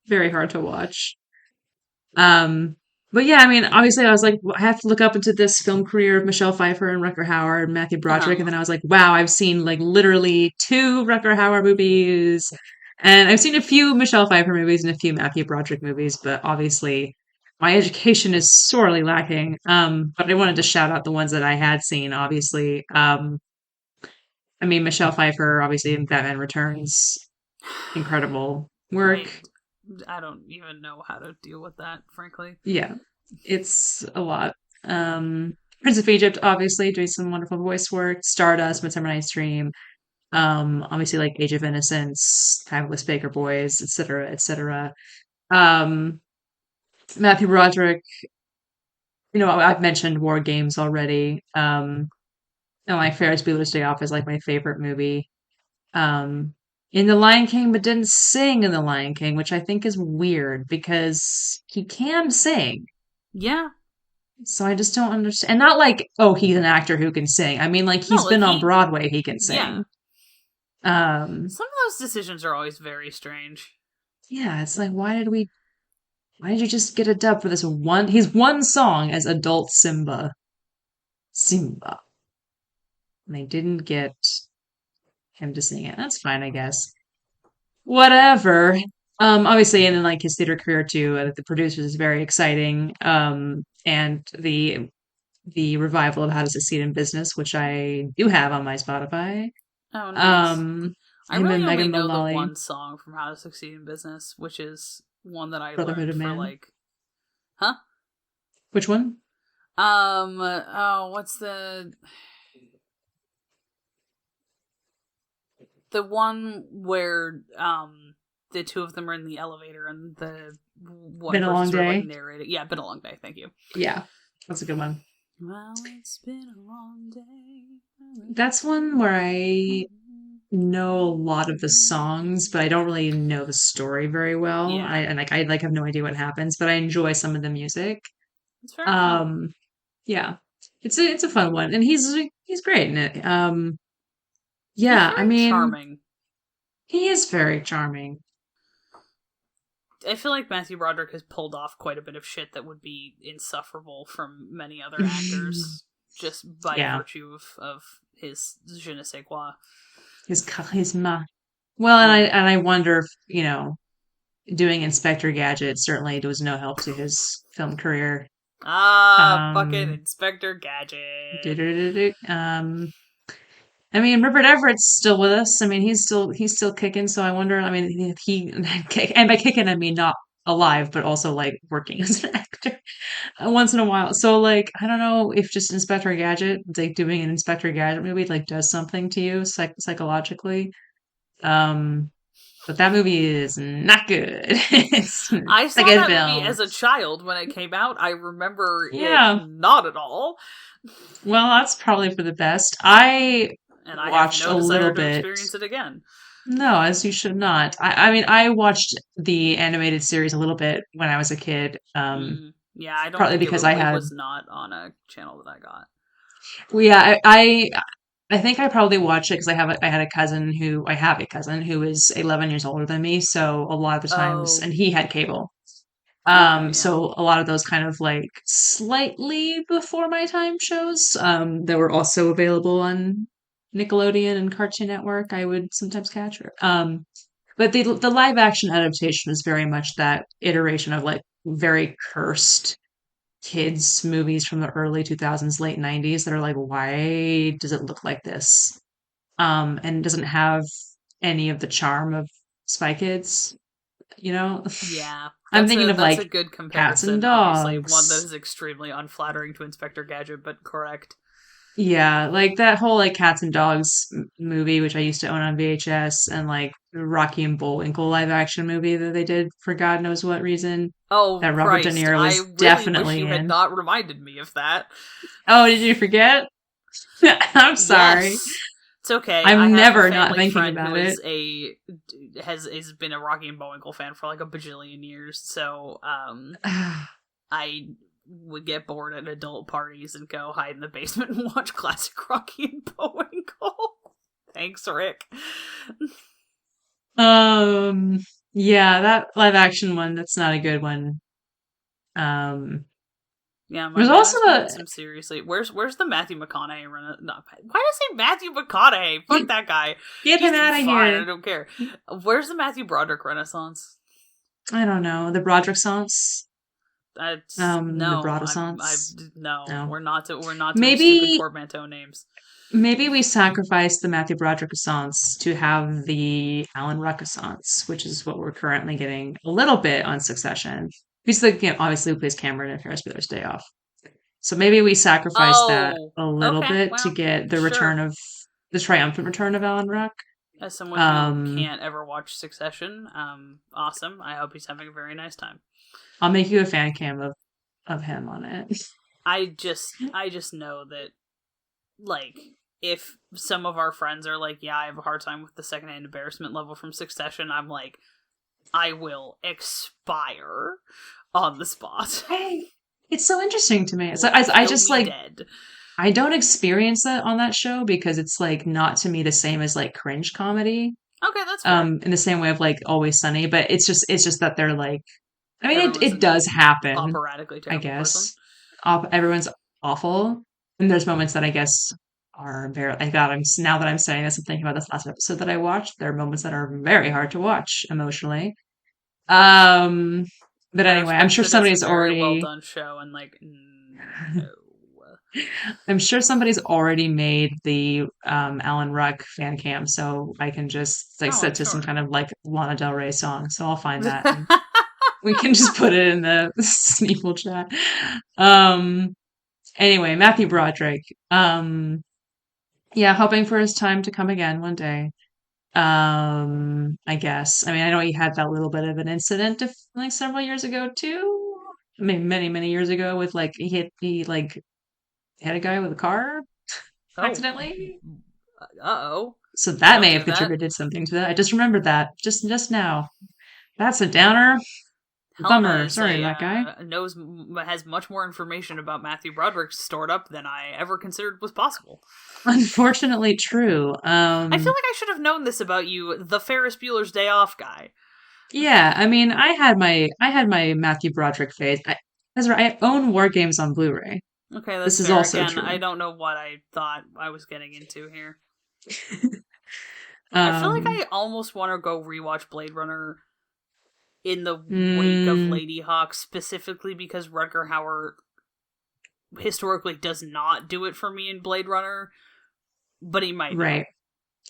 Very hard to watch. But yeah, I mean, obviously I was like, I have to look up into this film career of Michelle Pfeiffer and Rutger Hauer and Matthew Broderick. And then I was like, wow, I've seen like literally 2 Rutger Hauer movies. And I've seen a few Michelle Pfeiffer movies and a few Matthew Broderick movies, but obviously my education is sorely lacking. But I wanted to shout out the ones that I had seen, obviously. I mean, Michelle Pfeiffer, obviously in Batman Returns, incredible work. I don't even know how to deal with that, frankly. Yeah, it's a lot. Prince of Egypt, obviously, doing some wonderful voice work. Stardust, Midsummer Night's Dream. Obviously, like Age of Innocence, Timeless Baker Boys, etc., etc. Matthew Broderick. You know, I've mentioned War Games already. And like Ferris Bueller's Day Off is like my favorite movie. In The Lion King, but didn't sing in The Lion King, which I think is weird because he can sing. Yeah. So I just don't understand. And not like, oh, he's an actor who can sing. I mean, like, he's been on Broadway, he can sing. Yeah. Some of those decisions are always very strange. Yeah, it's like, why did you just get a dub for this his one song as adult Simba? Simba. And they didn't get him to sing it. That's fine, I guess. Whatever. Obviously, and then like his theater career too, the producers is very exciting. And the revival of How to Succeed in Business, which I do have on my Spotify. Oh, nice. I really only know the one song from How to Succeed in Business, which is one that I learned for like... Huh? Which one? What's the one where the two of them are in the elevator and the one Been a Long Day. Like, narrated. Yeah, Been a Long Day. Thank you. Yeah, that's a good one. Well, it's been a long day. That's one where I know a lot of the songs, but I don't really know the story very well. Yeah. I have no idea what happens, but I enjoy some of the music. It's very fun. Yeah, it's a fun one, and he's great in it. Yeah, I mean, charming. He is very charming. I feel like Matthew Broderick has pulled off quite a bit of shit that would be insufferable from many other actors, just by virtue of his je ne sais quoi. His charisma. Well, and I wonder if, you know, doing Inspector Gadget certainly was no help to his film career. Fucking Inspector Gadget. I mean, Rupert Everett's still with us. I mean, he's still kicking. So I wonder. I mean, and by kicking I mean not alive, but also like working as an actor once in a while. So like, I don't know if just Inspector Gadget, like doing an Inspector Gadget movie, like does something to you psychologically. But that movie is not good. I saw that movie as a child when it came out. I remember it not at all. Well, that's probably for the best. I watched a little bit. To experience it again. No, as you should not. I mean, I watched the animated series a little bit when I was a kid. Yeah, I don't Partly think because I it had, was not on a channel that I got. well, yeah, I think I probably watched it because I have a cousin who is 11 years older than me. So a lot of the times, Oh, and he had cable. okay, yeah. So a lot of those kind of like slightly before my time shows, that were also available on Nickelodeon and Cartoon Network, I would sometimes catch. But the live action adaptation is very much that iteration of like very cursed kids movies from the early 2000s, late 90s that are like, why does it look like this? And doesn't have any of the charm of Spy Kids, you know? Yeah, I'm thinking of that's like a good Cats and comparison. Obviously, one that Dogs. is extremely unflattering to Inspector Gadget, but correct. Yeah, like that whole like Cats and Dogs movie, which I used to own on VHS, and like the Rocky and Bullwinkle live action movie that they did for God knows what reason, Oh that Robert De Christ! Niro I was really wish definitely you had in. not reminded me of that. Oh, did you forget? I'm sorry. Yes. It's okay. I I'm have a never not family thinking friend who about it. has been a Rocky and Bullwinkle fan for like a bajillion years. So I would get bored at adult parties and go hide in the basement and watch classic Rocky and Bullwinkle. Thanks, Rick. Um, yeah, that live action one, that's not a good one. Um, Yeah, my there's man also has been in some seriously. Where's the Matthew McConaughey run? Not, why did I say Matthew McConaughey? Fuck that guy. get him He's out of fine. here. I don't care. Where's the Matthew Broderick Renaissance? I don't know. The Broderick Sans. That's The no. I Brodessance. no. No. We're not doing stupid Maybe portmanteau names. maybe we sacrifice the Matthew Broderick Sans to have the Alan Ruck Sans, which is what we're currently getting a little bit on Succession. He's the, obviously who plays Cameron in Ferris Bueller's Day Off. So maybe we sacrifice that Oh, a little okay. bit to Well, get sure. the triumphant return of Alan Ruck. As someone who Um, can't ever watch Succession, awesome. I hope he's having a very nice time. I'll make you a fan cam of him on it. I just know that like if some of our friends are like, yeah, I have a hard time with the secondhand embarrassment level from Succession, I'm like, I will expire on the spot. It's so interesting to me. So Like, I kill just me like dead. I don't experience that on that show because it's like not to me the same as like cringe comedy. Okay, that's fair. In the same way of like Always Sunny, but it's just that they're like, I mean, Everyone's it an does happen, operatically I terrible person. guess. Everyone's awful, and there's moments that I guess are very. I got. Now that I'm saying this, I'm thinking about this last episode that I watched. There are moments that are very hard to watch emotionally. Um, but I anyway, I'm respect sure it as a somebody's very well already. done show, and like, no. I'm sure somebody's already made the Alan Ruck fan cam, so I can just like Oh, I'm set to some sure. kind of like Lana Del Rey song. So I'll find that and we can just put it in the Sneeple chat. Um, anyway, Matthew Broderick. Yeah, hoping for his time to come again one day. I guess. I mean, I know he had that little bit of an incident like several years ago too. I mean, many years ago with like he like hit a guy with a car Oh, accidentally. uh-oh. So You that don't may do have that. contributed something to that. I just remembered that just now. That's a downer. Helena Bummer. is Sorry, a that guy. has much more information about Matthew Broderick stored up than I ever considered was possible. Unfortunately, true. I feel like I should have known this about you, the Ferris Bueller's Day Off guy. Yeah. I mean, I had my Matthew Broderick phase. That's right. I own War Games on Blu-ray. Okay, that's This is fair. also Again, I true. don't know what I thought I was getting into here. I feel like um. I almost want to go rewatch Blade Runner in the wake of mm, Ladyhawke, specifically because Rutger Hauer historically does not do it for me in Blade Runner, but he might right. now.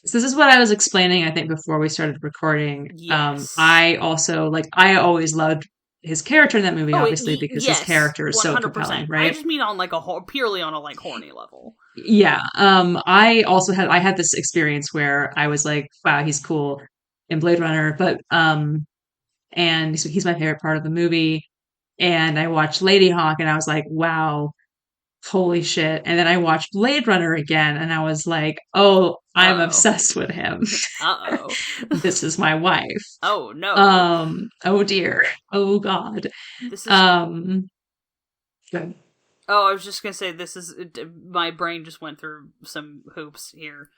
So this is what I was explaining, I think, before we started recording. Yes. I also like I always loved his character in that movie, Oh, obviously, because his yes, character is so compelling, 100%. I right? just mean on like purely on a like horny level. Yeah. I had this experience where I was like, wow, he's cool in Blade Runner, but and he's my favorite part of the movie. And I watched Ladyhawke and I was like, wow, Holy shit. And then I watched Blade Runner again and I was like, oh, I'm obsessed with him. Uh-oh. This is my wife. Oh no. Oh dear. Oh God. This is good. Oh, I was just gonna say this is my brain just went through some hoops here.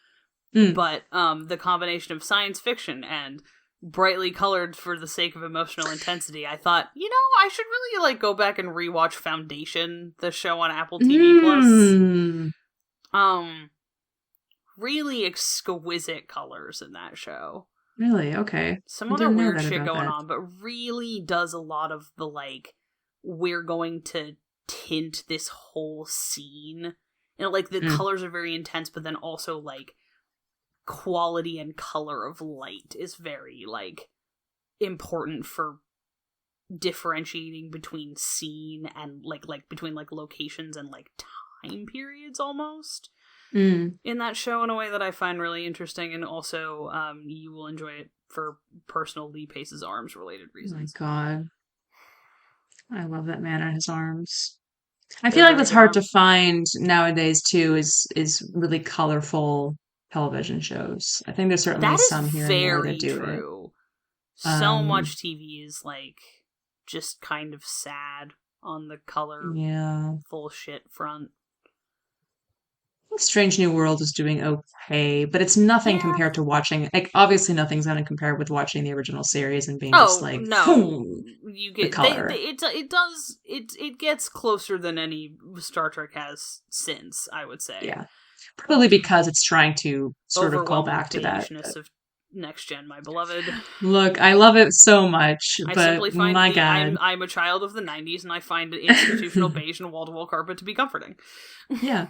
But the combination of science fiction and brightly colored for the sake of emotional intensity, I thought, I should really like go back and rewatch Foundation, the show on Apple TV Plus. Really exquisite colors in that show. Really? Okay. Some other weird shit going on, but really does a lot of the like, we're going to tint this whole scene. Like the colors are very intense, but then also like quality and color of light is very like important for differentiating between scene and like between like locations and like time periods almost in that show in a way that I find really interesting, and also you will enjoy it for personal Lee Pace's arms related reasons. Oh my God, I love that man and his arms. I feel like that's hard to find nowadays too, is really colorful television shows. I think there's certainly some here and there that do true. So much TV is like just kind of sad on the color full shit front. Strange New World is doing okay, but it's nothing compared to watching. Like, obviously, nothing's going to compare with watching the original series and being just like, no, you get the color. It gets closer than any Star Trek has since, I would say. Yeah, probably because it's trying to sort of call back to that. Of Next Gen, my beloved. Look, I love it so much, but I simply find my God, I'm a child of the '90s, and I find institutional beige and wall-to-wall carpet to be comforting. Yeah,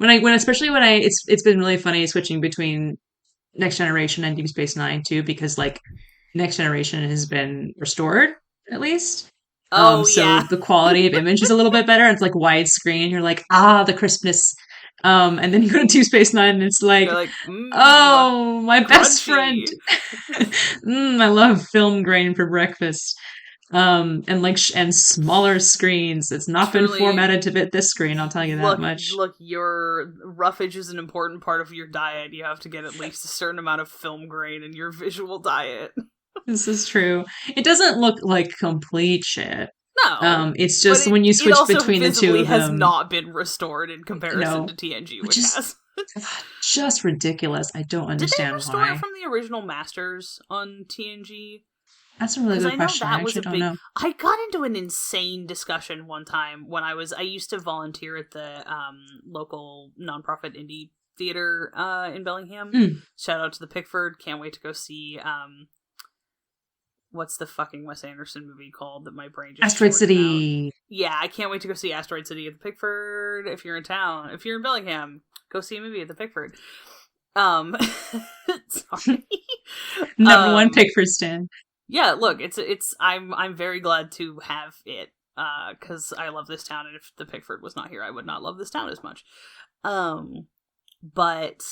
especially when it's been really funny switching between Next Generation and Deep Space Nine too, because like Next Generation has been restored at least. So the quality of image is a little bit better. It's like widescreen. You're like, the crispness. And then you go to Deep Space Nine and it's like oh, my best friend. I love film grain for breakfast. And smaller screens. It's not been formatted to fit this screen, I'll tell you that much. Look, your roughage is an important part of your diet. You have to get at least a certain amount of film grain in your visual diet. This is true. It doesn't look like complete shit. No. It's just when you switch between the two of them. It has not been restored in comparison to TNG, which has. Just ridiculous. I don't understand why. Did they restore it from the original Masters on TNG? That's a really good question. I actually don't know. I got into an insane discussion one time when I used to volunteer at the local nonprofit indie theater in Bellingham. Shout out to the Pickford. Can't wait to go see what's the fucking Wes Anderson movie called that my brain just Asteroid City. Out? Yeah, I can't wait to go see Asteroid City at the Pickford. If you're in town, if you're in Bellingham, go see a movie at the Pickford. Sorry. Number one Pickford stand. Yeah, look, I'm very glad to have it, because I love this town, and if the Pickford was not here, I would not love this town as much. But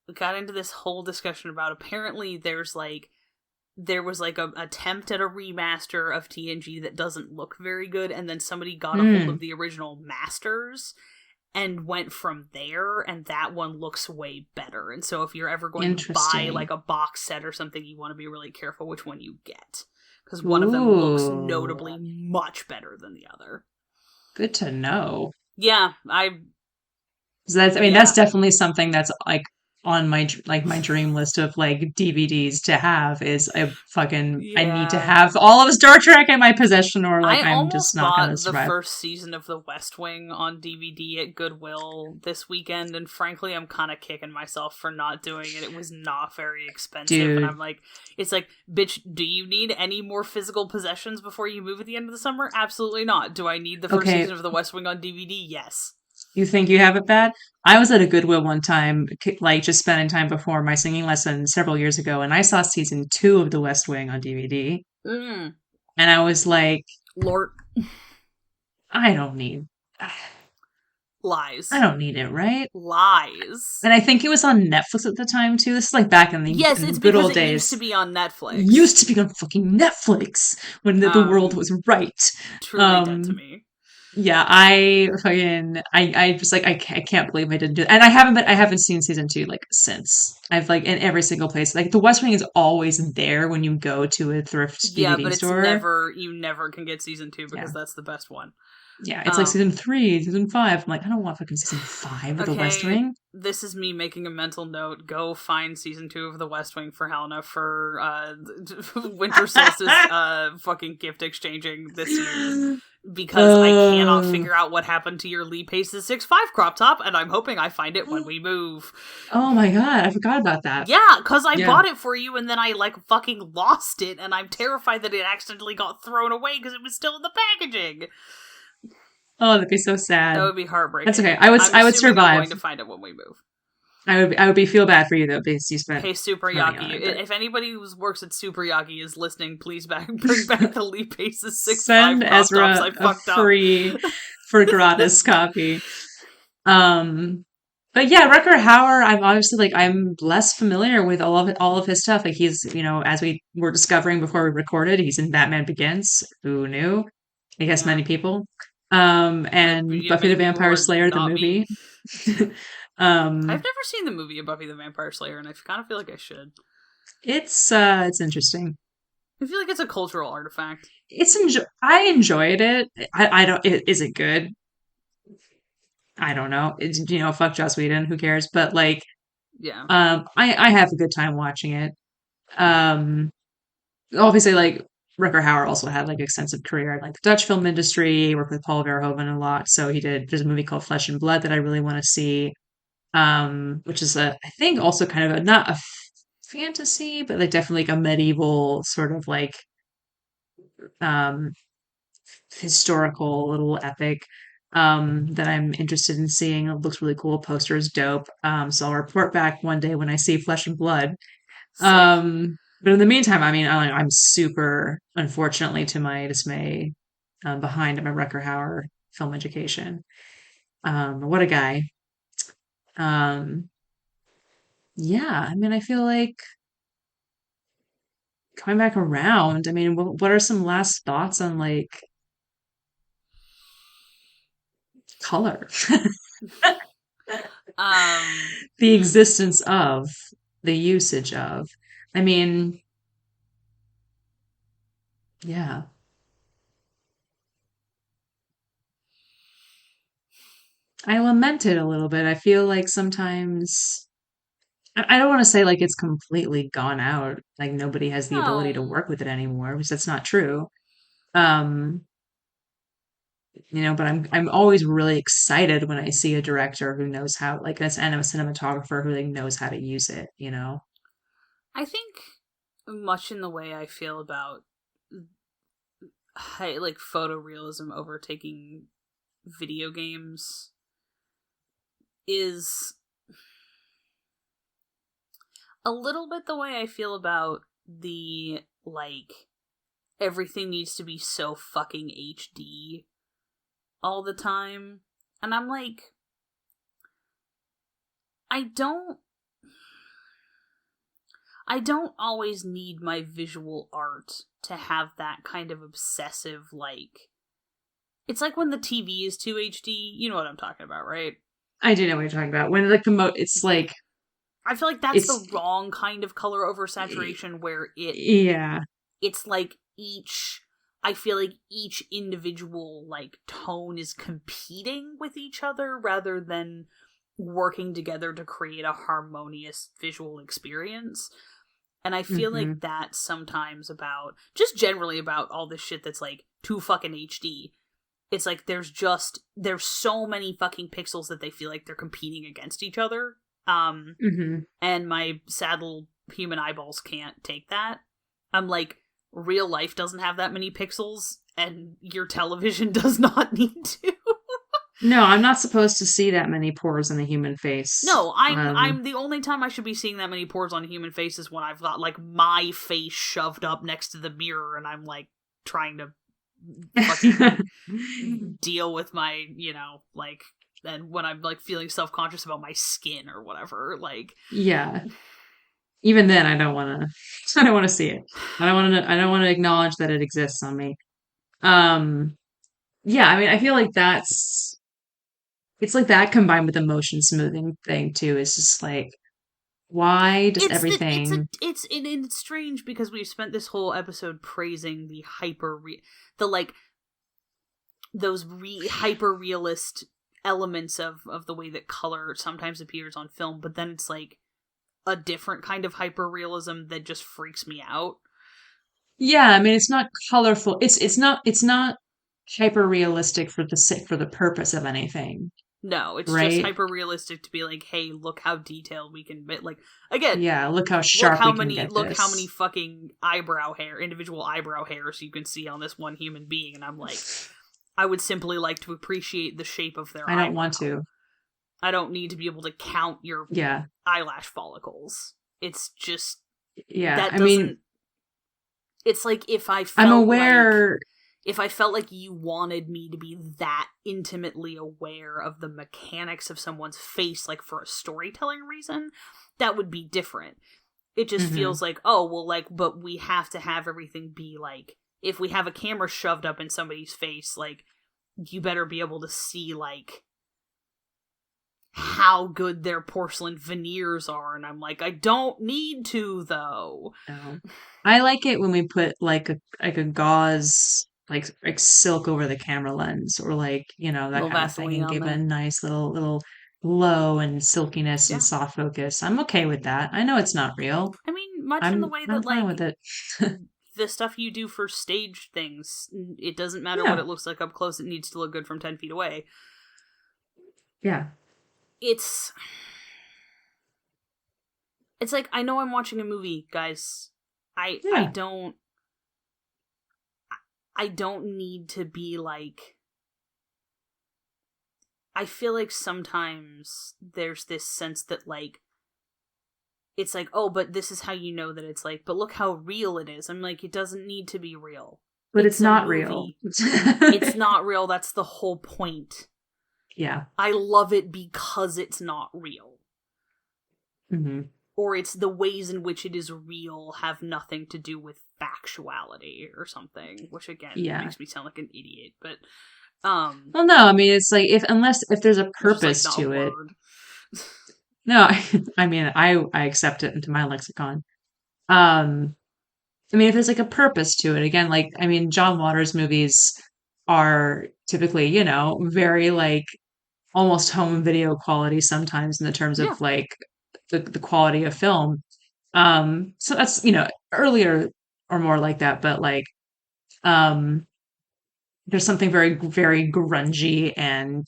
we got into this whole discussion about apparently there was like a attempt at a remaster of TNG that doesn't look very good, and then somebody got a hold of the original Masters and went from there, and that one looks way better. And so if you're ever going to buy like a box set or something, you want to be really careful which one you get, because one of them looks notably much better than the other. Good to know. Yeah, that's definitely something that's like on my dream list of like DVDs to have is I need to have all of Star Trek in my possession, or like I'm just not going to survive. I almost bought the first season of The West Wing on DVD at Goodwill this weekend, and frankly I'm kind of kicking myself for not doing it. It was not very expensive. Dude. And I'm like, it's like, bitch, do you need any more physical possessions before you move at the end of the summer? Absolutely not. Do I need the first season of The West Wing on DVD? Yes. You think you have it bad? I was at a Goodwill one time, like just spending time before my singing lesson several years ago, and I saw season 2 of The West Wing on DVD. And I was like, Lord, I don't need lies. I don't need it, right? Lies. And I think it was on Netflix at the time too. This is like back in the good old days. It used to be on Netflix. It used to be on fucking Netflix when the world was right. Truly dead to me. Yeah, I just like I can't believe I didn't do it. And I haven't seen season 2 like since. I've like in every single place. Like the West Wing is always there when you go to a thrift Yeah, DVD but it's store. never you never can get season 2 Yeah. because that's the best one. Yeah, it's like season 3, season 5. I'm like, I don't want fucking season 5 of the West Okay, Wing. this is me making a mental note. Go find season 2 of The West Wing for Helena for Winter Solstice fucking gift exchanging this year. Because I cannot figure out what happened to your Lee Pace's 6'5" crop top, and I'm hoping I find it when we move. Oh my god, I forgot about that. Yeah, because I bought it for you and then I like fucking lost it, and I'm terrified that it accidentally got thrown away because it was still in the packaging. Oh, that'd be so sad. That would be heartbreaking. That's okay. I would survive. I'm going to find it when we move. I would be feel bad for you though because you spent. Hey, Super Yaki, if anybody who works at Super Yaki is listening, please bring back the Lee Pace's 6'5" Send Ezra I fucked a free for gratis copy. But yeah, Rutger Hauer, I'm obviously like I'm less familiar with all of his stuff. Like he's, you know, as we were discovering before we recorded, he's in Batman Begins. Who knew? I guess many people. And Buffy the Vampire Slayer, the movie. I've never seen the movie of Buffy the Vampire Slayer, and I kind of feel like I should. It's interesting. I feel like it's a cultural artifact. I enjoyed it. I don't. Is it good? I don't know. It's, you know, fuck Joss Whedon. Who cares? But like, yeah. I have a good time watching it. Obviously, like Rutger Hauer also had like extensive career in like the Dutch film industry. He worked with Paul Verhoeven a lot. So there's a movie called Flesh and Blood that I really want to see. Which is I think also kind of not a fantasy, but like definitely like a medieval sort of like um historical little epic that I'm interested in seeing. It looks really cool. Poster is dope. So I'll report back one day when I see Flesh and Blood. But in the meantime, I mean, I'm super, unfortunately, to my dismay, behind my Rutger Hauer film education. What a guy. Um, yeah, I mean, I feel like coming back around. I mean, what are some last thoughts on like color? The existence of, the usage of. I mean, yeah. I lament it a little bit. I feel like sometimes I don't want to say like it's completely gone out, like nobody has the ability to work with it anymore, because that's not true. Um, you know, but I'm always really excited when I see a director who knows how, like, and a cinematographer who like knows how to use it, you know. I think much in the way I feel about like photorealism overtaking video games is a little bit the way I feel about the like everything needs to be so fucking HD all the time. And I'm like, I don't always need my visual art to have that kind of obsessive, like, it's like when the TV is too HD, you know what I'm talking about, right? I do know what you're talking about. When like it's like, I feel like that's the wrong kind of color oversaturation where it's like I feel like each individual like tone is competing with each other rather than working together to create a harmonious visual experience. And I feel like that's sometimes about, just generally about all this shit that's like too fucking HD. It's like there's so many fucking pixels that they feel like they're competing against each other. And my sad little human eyeballs can't take that. I'm like, real life doesn't have that many pixels, and your television does not need to. No, I'm not supposed to see that many pores in a human face. No, I'm the only time I should be seeing that many pores on a human face is when I've got like my face shoved up next to the mirror and I'm like trying to fucking deal with my, you know, like, and when I'm like feeling self-conscious about my skin or whatever, like, yeah. Even then, I don't want to see it. I don't want to acknowledge that it exists on me. yeah, I mean, I feel like it's like that combined with the motion smoothing thing too. It's just like, why does everything? It's strange because we've spent this whole episode praising the the like those hyper realist elements of the way that color sometimes appears on film, but then it's like a different kind of hyper realism that just freaks me out. Yeah, I mean, it's not colorful. It's not hyper realistic for the purpose of anything, No, it's just right? hyper realistic to be like, hey, look how detailed we can be. Like, again, Yeah, look how sharp we can get look how many this. fucking individual eyebrow hairs you can see on this one human being, and I'm like, I would simply like to appreciate the shape of their I don't eyebrow. want to. I don't need to be able to count your eyelash follicles. It's just I mean, it's like if I felt like you wanted me to be that intimately aware of the mechanics of someone's face, like for a storytelling reason, that would be different. It just feels like, oh, well, like, but we have to have everything be like, if we have a camera shoved up in somebody's face, like, you better be able to see, like, how good their porcelain veneers are. And I'm like, I don't need to, though. No. I like it when we put like a gauze like silk over the camera lens, or like, that kind of thing, and give it a nice little glow and silkiness and soft focus. I'm okay with that. I know it's not real. I mean, much in the way I'm that fine like with it. the stuff you do for stage things, it doesn't matter what it looks like up close, it needs to look good from 10 feet away. Yeah. It's like, I know I'm watching a movie, guys. I don't need to be like, I feel like sometimes there's this sense that like, it's like, oh, but this is how you know that it's like, but look how real it is. I'm like, it doesn't need to be real. But it's not real. It's not real. That's the whole point. Yeah. I love it because it's not real. Mm-hmm. Or it's the ways in which it is real have nothing to do with factuality or something, which again makes me sound like an idiot. But well, no, I mean, it's like if there's a purpose to it. No, I mean, I accept it into my lexicon. I mean, if there's like a purpose to it, again, like, I mean, John Waters movies are typically, very like almost home video quality sometimes in the terms of like the quality of film. So that's, earlier or more like that, but like, there's something very, very grungy and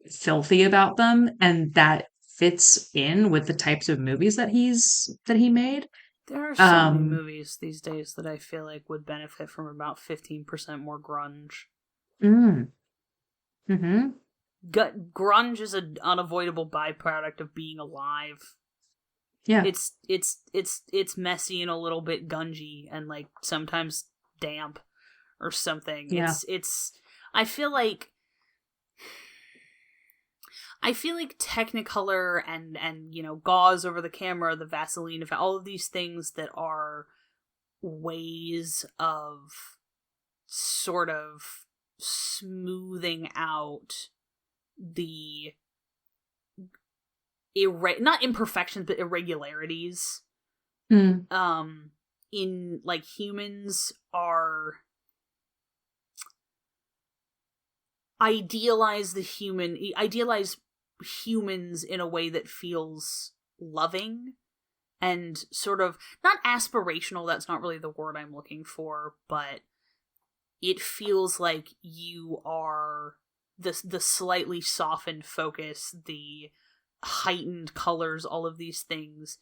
filthy about them, and that fits in with the types of movies that he made. There are so many movies these days that I feel like would benefit from about 15% more grunge. Mm-hmm. Grunge is an unavoidable byproduct of being alive. Yeah. It's messy and a little bit gungy and like sometimes damp or something. Yeah. It's I feel like Technicolor and gauze over the camera, the Vaseline, all of these things that are ways of sort of smoothing out the not imperfections but irregularities in like humans are idealize humans in a way that feels loving and sort of not aspirational, that's not really the word I'm looking for, but it feels like you are the slightly softened focus, the heightened colors, all of these things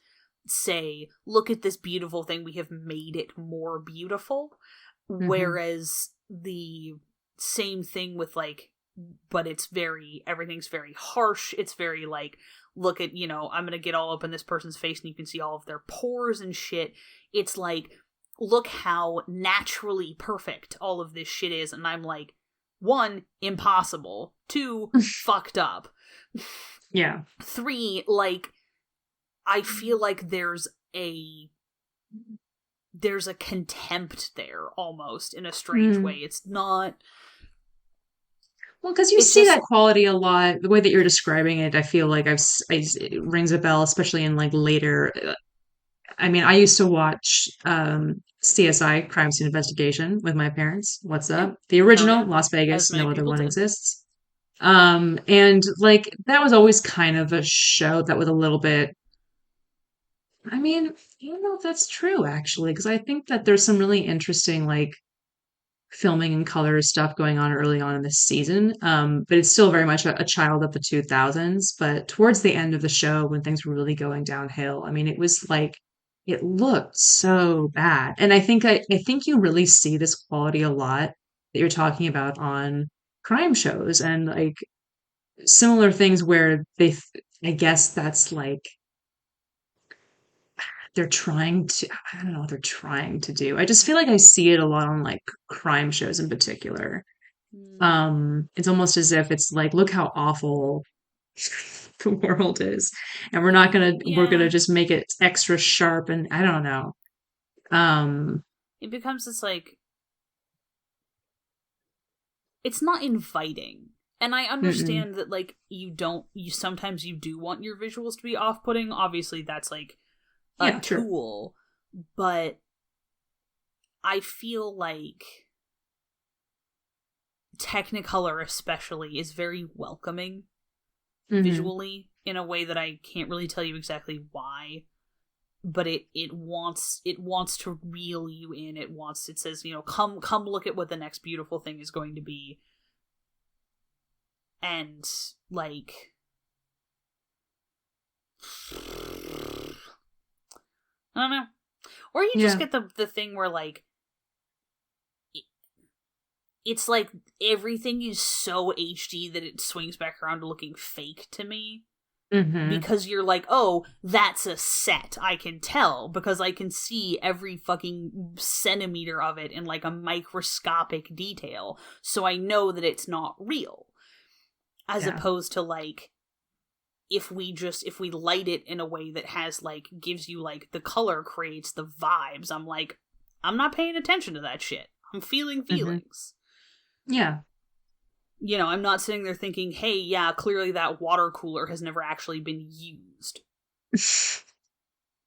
say, look at this beautiful thing, we have made it more beautiful. Whereas the same thing with like, but everything's very harsh. It's very like, look at, I'm gonna get all up in this person's face and you can see all of their pores and shit. It's like, look how naturally perfect all of this shit is. And I'm like, 1, impossible. 2, fucked up. Yeah. 3, like, I feel like there's a contempt there almost in a strange way. It's not Well, because you It's see just that quality a lot. The way that you're describing it, I feel like it rings a bell, especially in like later. I mean, I used to watch CSI, Crime Scene Investigation, with my parents. What's yeah, up? The hell original, yeah, Las as Vegas, many no other people one did. exists. And like that was always kind of a show that was a little bit. I mean, I don't know if that's true actually, because I think that there's some really interesting like filming and color stuff going on early on in this season. But it's still very much a child of the 2000s. But towards the end of the show, when things were really going downhill, I mean, it was like it looked so bad. And I think you really see this quality a lot that you're talking about on crime shows and like similar things where I guess that's like they're trying to, I don't know what they're trying to do. I just feel like I see it a lot on like crime shows in particular. Mm. It's almost as if it's like, look how awful the world is, and we're gonna Yeah, just make it extra sharp, and I don't know. Um, it becomes this like it's not inviting. And I mm-mm. understand that like you sometimes you do want your visuals to be off-putting. Obviously that's like a Yeah, true. tool, but I feel like Technicolor especially is very welcoming Hmm. visually in a way that I can't really tell you exactly why, but it wants to reel you in. It says, come look at what the next beautiful thing is going to be. And like I don't know. Or you just Yeah. get the thing where like it's like everything is so HD that it swings back around to looking fake to me. Hmm. Because you're like, oh, that's a set. I can tell because I can see every fucking centimeter of it in like a microscopic detail. So I know that it's not real. As Yeah. opposed to like, if we light it in a way that has like, gives you like, the color creates the vibes, I'm like, I'm not paying attention to that shit. I'm feeling Hmm. feelings. Yeah. I'm not sitting there thinking, hey, yeah, clearly that water cooler has never actually been used.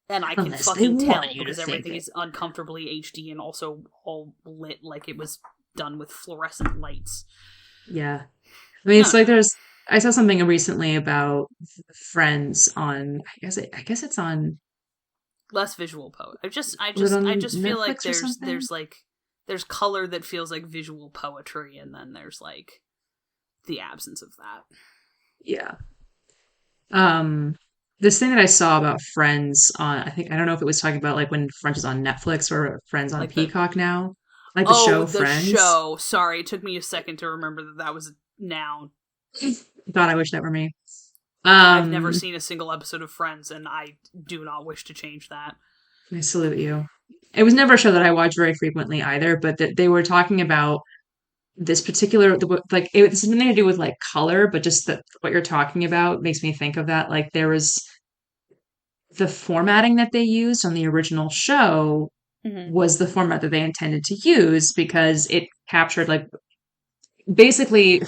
And I can Unless they fucking want tell you to because think everything it. is uncomfortably HD and also all lit like it was done with fluorescent lights. Yeah. I mean, I it's don't like know. I saw something recently about Friends on, I guess it's on, Less visual poet. was it I on just feel like Netflix or something? there's color that feels like visual poetry, and then there's like the absence of that. Yeah. Um, this thing that I saw about Friends on, I don't know if it was talking about like when Friends is on Netflix or Friends on Like the Peacock now, like the oh show the Friends. show. Sorry, it took me a second to remember that that was a noun. God, I wish that were me. I've never Um, seen a single episode of Friends, and I do not wish to change that. I salute you. It was never a show that I watched very frequently either, but that they were talking about this particular like it's something to do with like color, but just that what you're talking about makes me think of that. Like there was the formatting that they used on the original show Mm-hmm. was the format that they intended to use because it captured like basically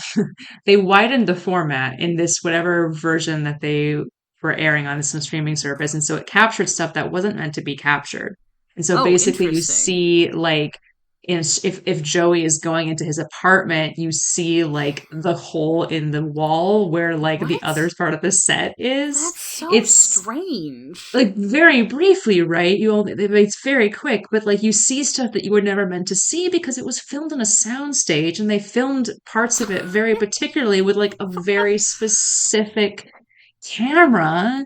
they widened the format in this whatever version that they were airing on some streaming service, and so it captured stuff that wasn't meant to be captured. And so Oh, basically you interesting. see like if Joey is going into his apartment, you see like the hole in the wall where like the other What? part of the set is. That's so It's strange. like very briefly, right? It's very quick, but like you see stuff that you were never meant to see because it was filmed on a soundstage, and they filmed parts of it very particularly with like a very specific camera,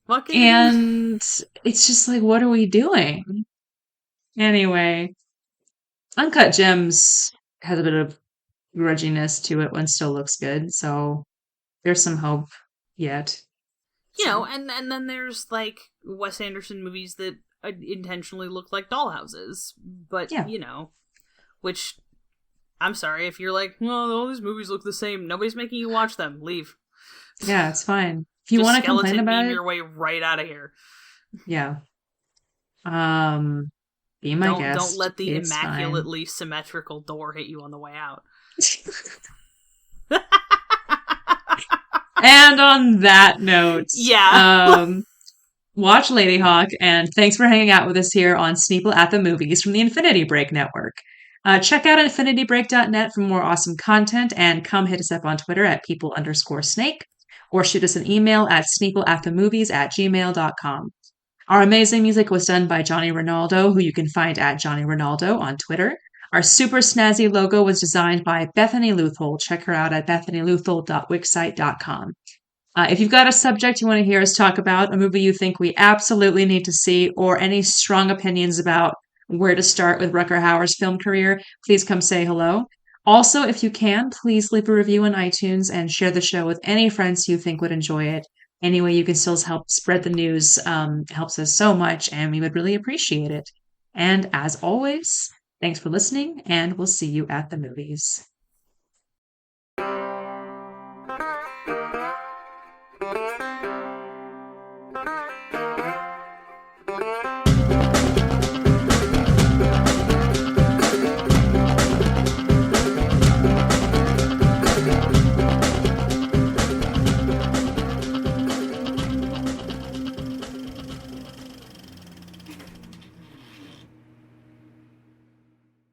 Fucking. and it's just like, what are we doing? Anyway, Uncut Gems has a bit of grudginess to it when still looks good, so there's some hope yet. So And then there's like Wes Anderson movies that intentionally look like dollhouses, but yeah, which I'm sorry if you're like, well, all these movies look the same. Nobody's making you watch them. Leave. yeah, it's fine. If you Just want to complain skeleton about meme it, your way right out of here. yeah. Um, be my Don't guest. let the It's fine. immaculately symmetrical door hit you on the way out. And on that note, yeah. Watch Ladyhawke, and thanks for hanging out with us here on Sneople at the Movies from the Infinity Break Network. Check out infinitybreak.net for more awesome content, and come hit us up on Twitter at people_snake, or shoot us an email at sneopleatthemovies@gmail.com. Our amazing music was done by Johnny Ronaldo, who you can find at Johnny Ronaldo on Twitter. Our super snazzy logo was designed by Bethany Luthol. Check her out at bethanyluthol.wixsite.com. If you've got a subject you want to hear us talk about, a movie you think we absolutely need to see, or any strong opinions about where to start with Rutger Hauer's film career, please come say hello. Also, if you can, please leave a review on iTunes and share the show with any friends you think would enjoy it. Any way you can still help spread the news helps us so much, and we would really appreciate it. And as always, thanks for listening, and we'll see you at the movies.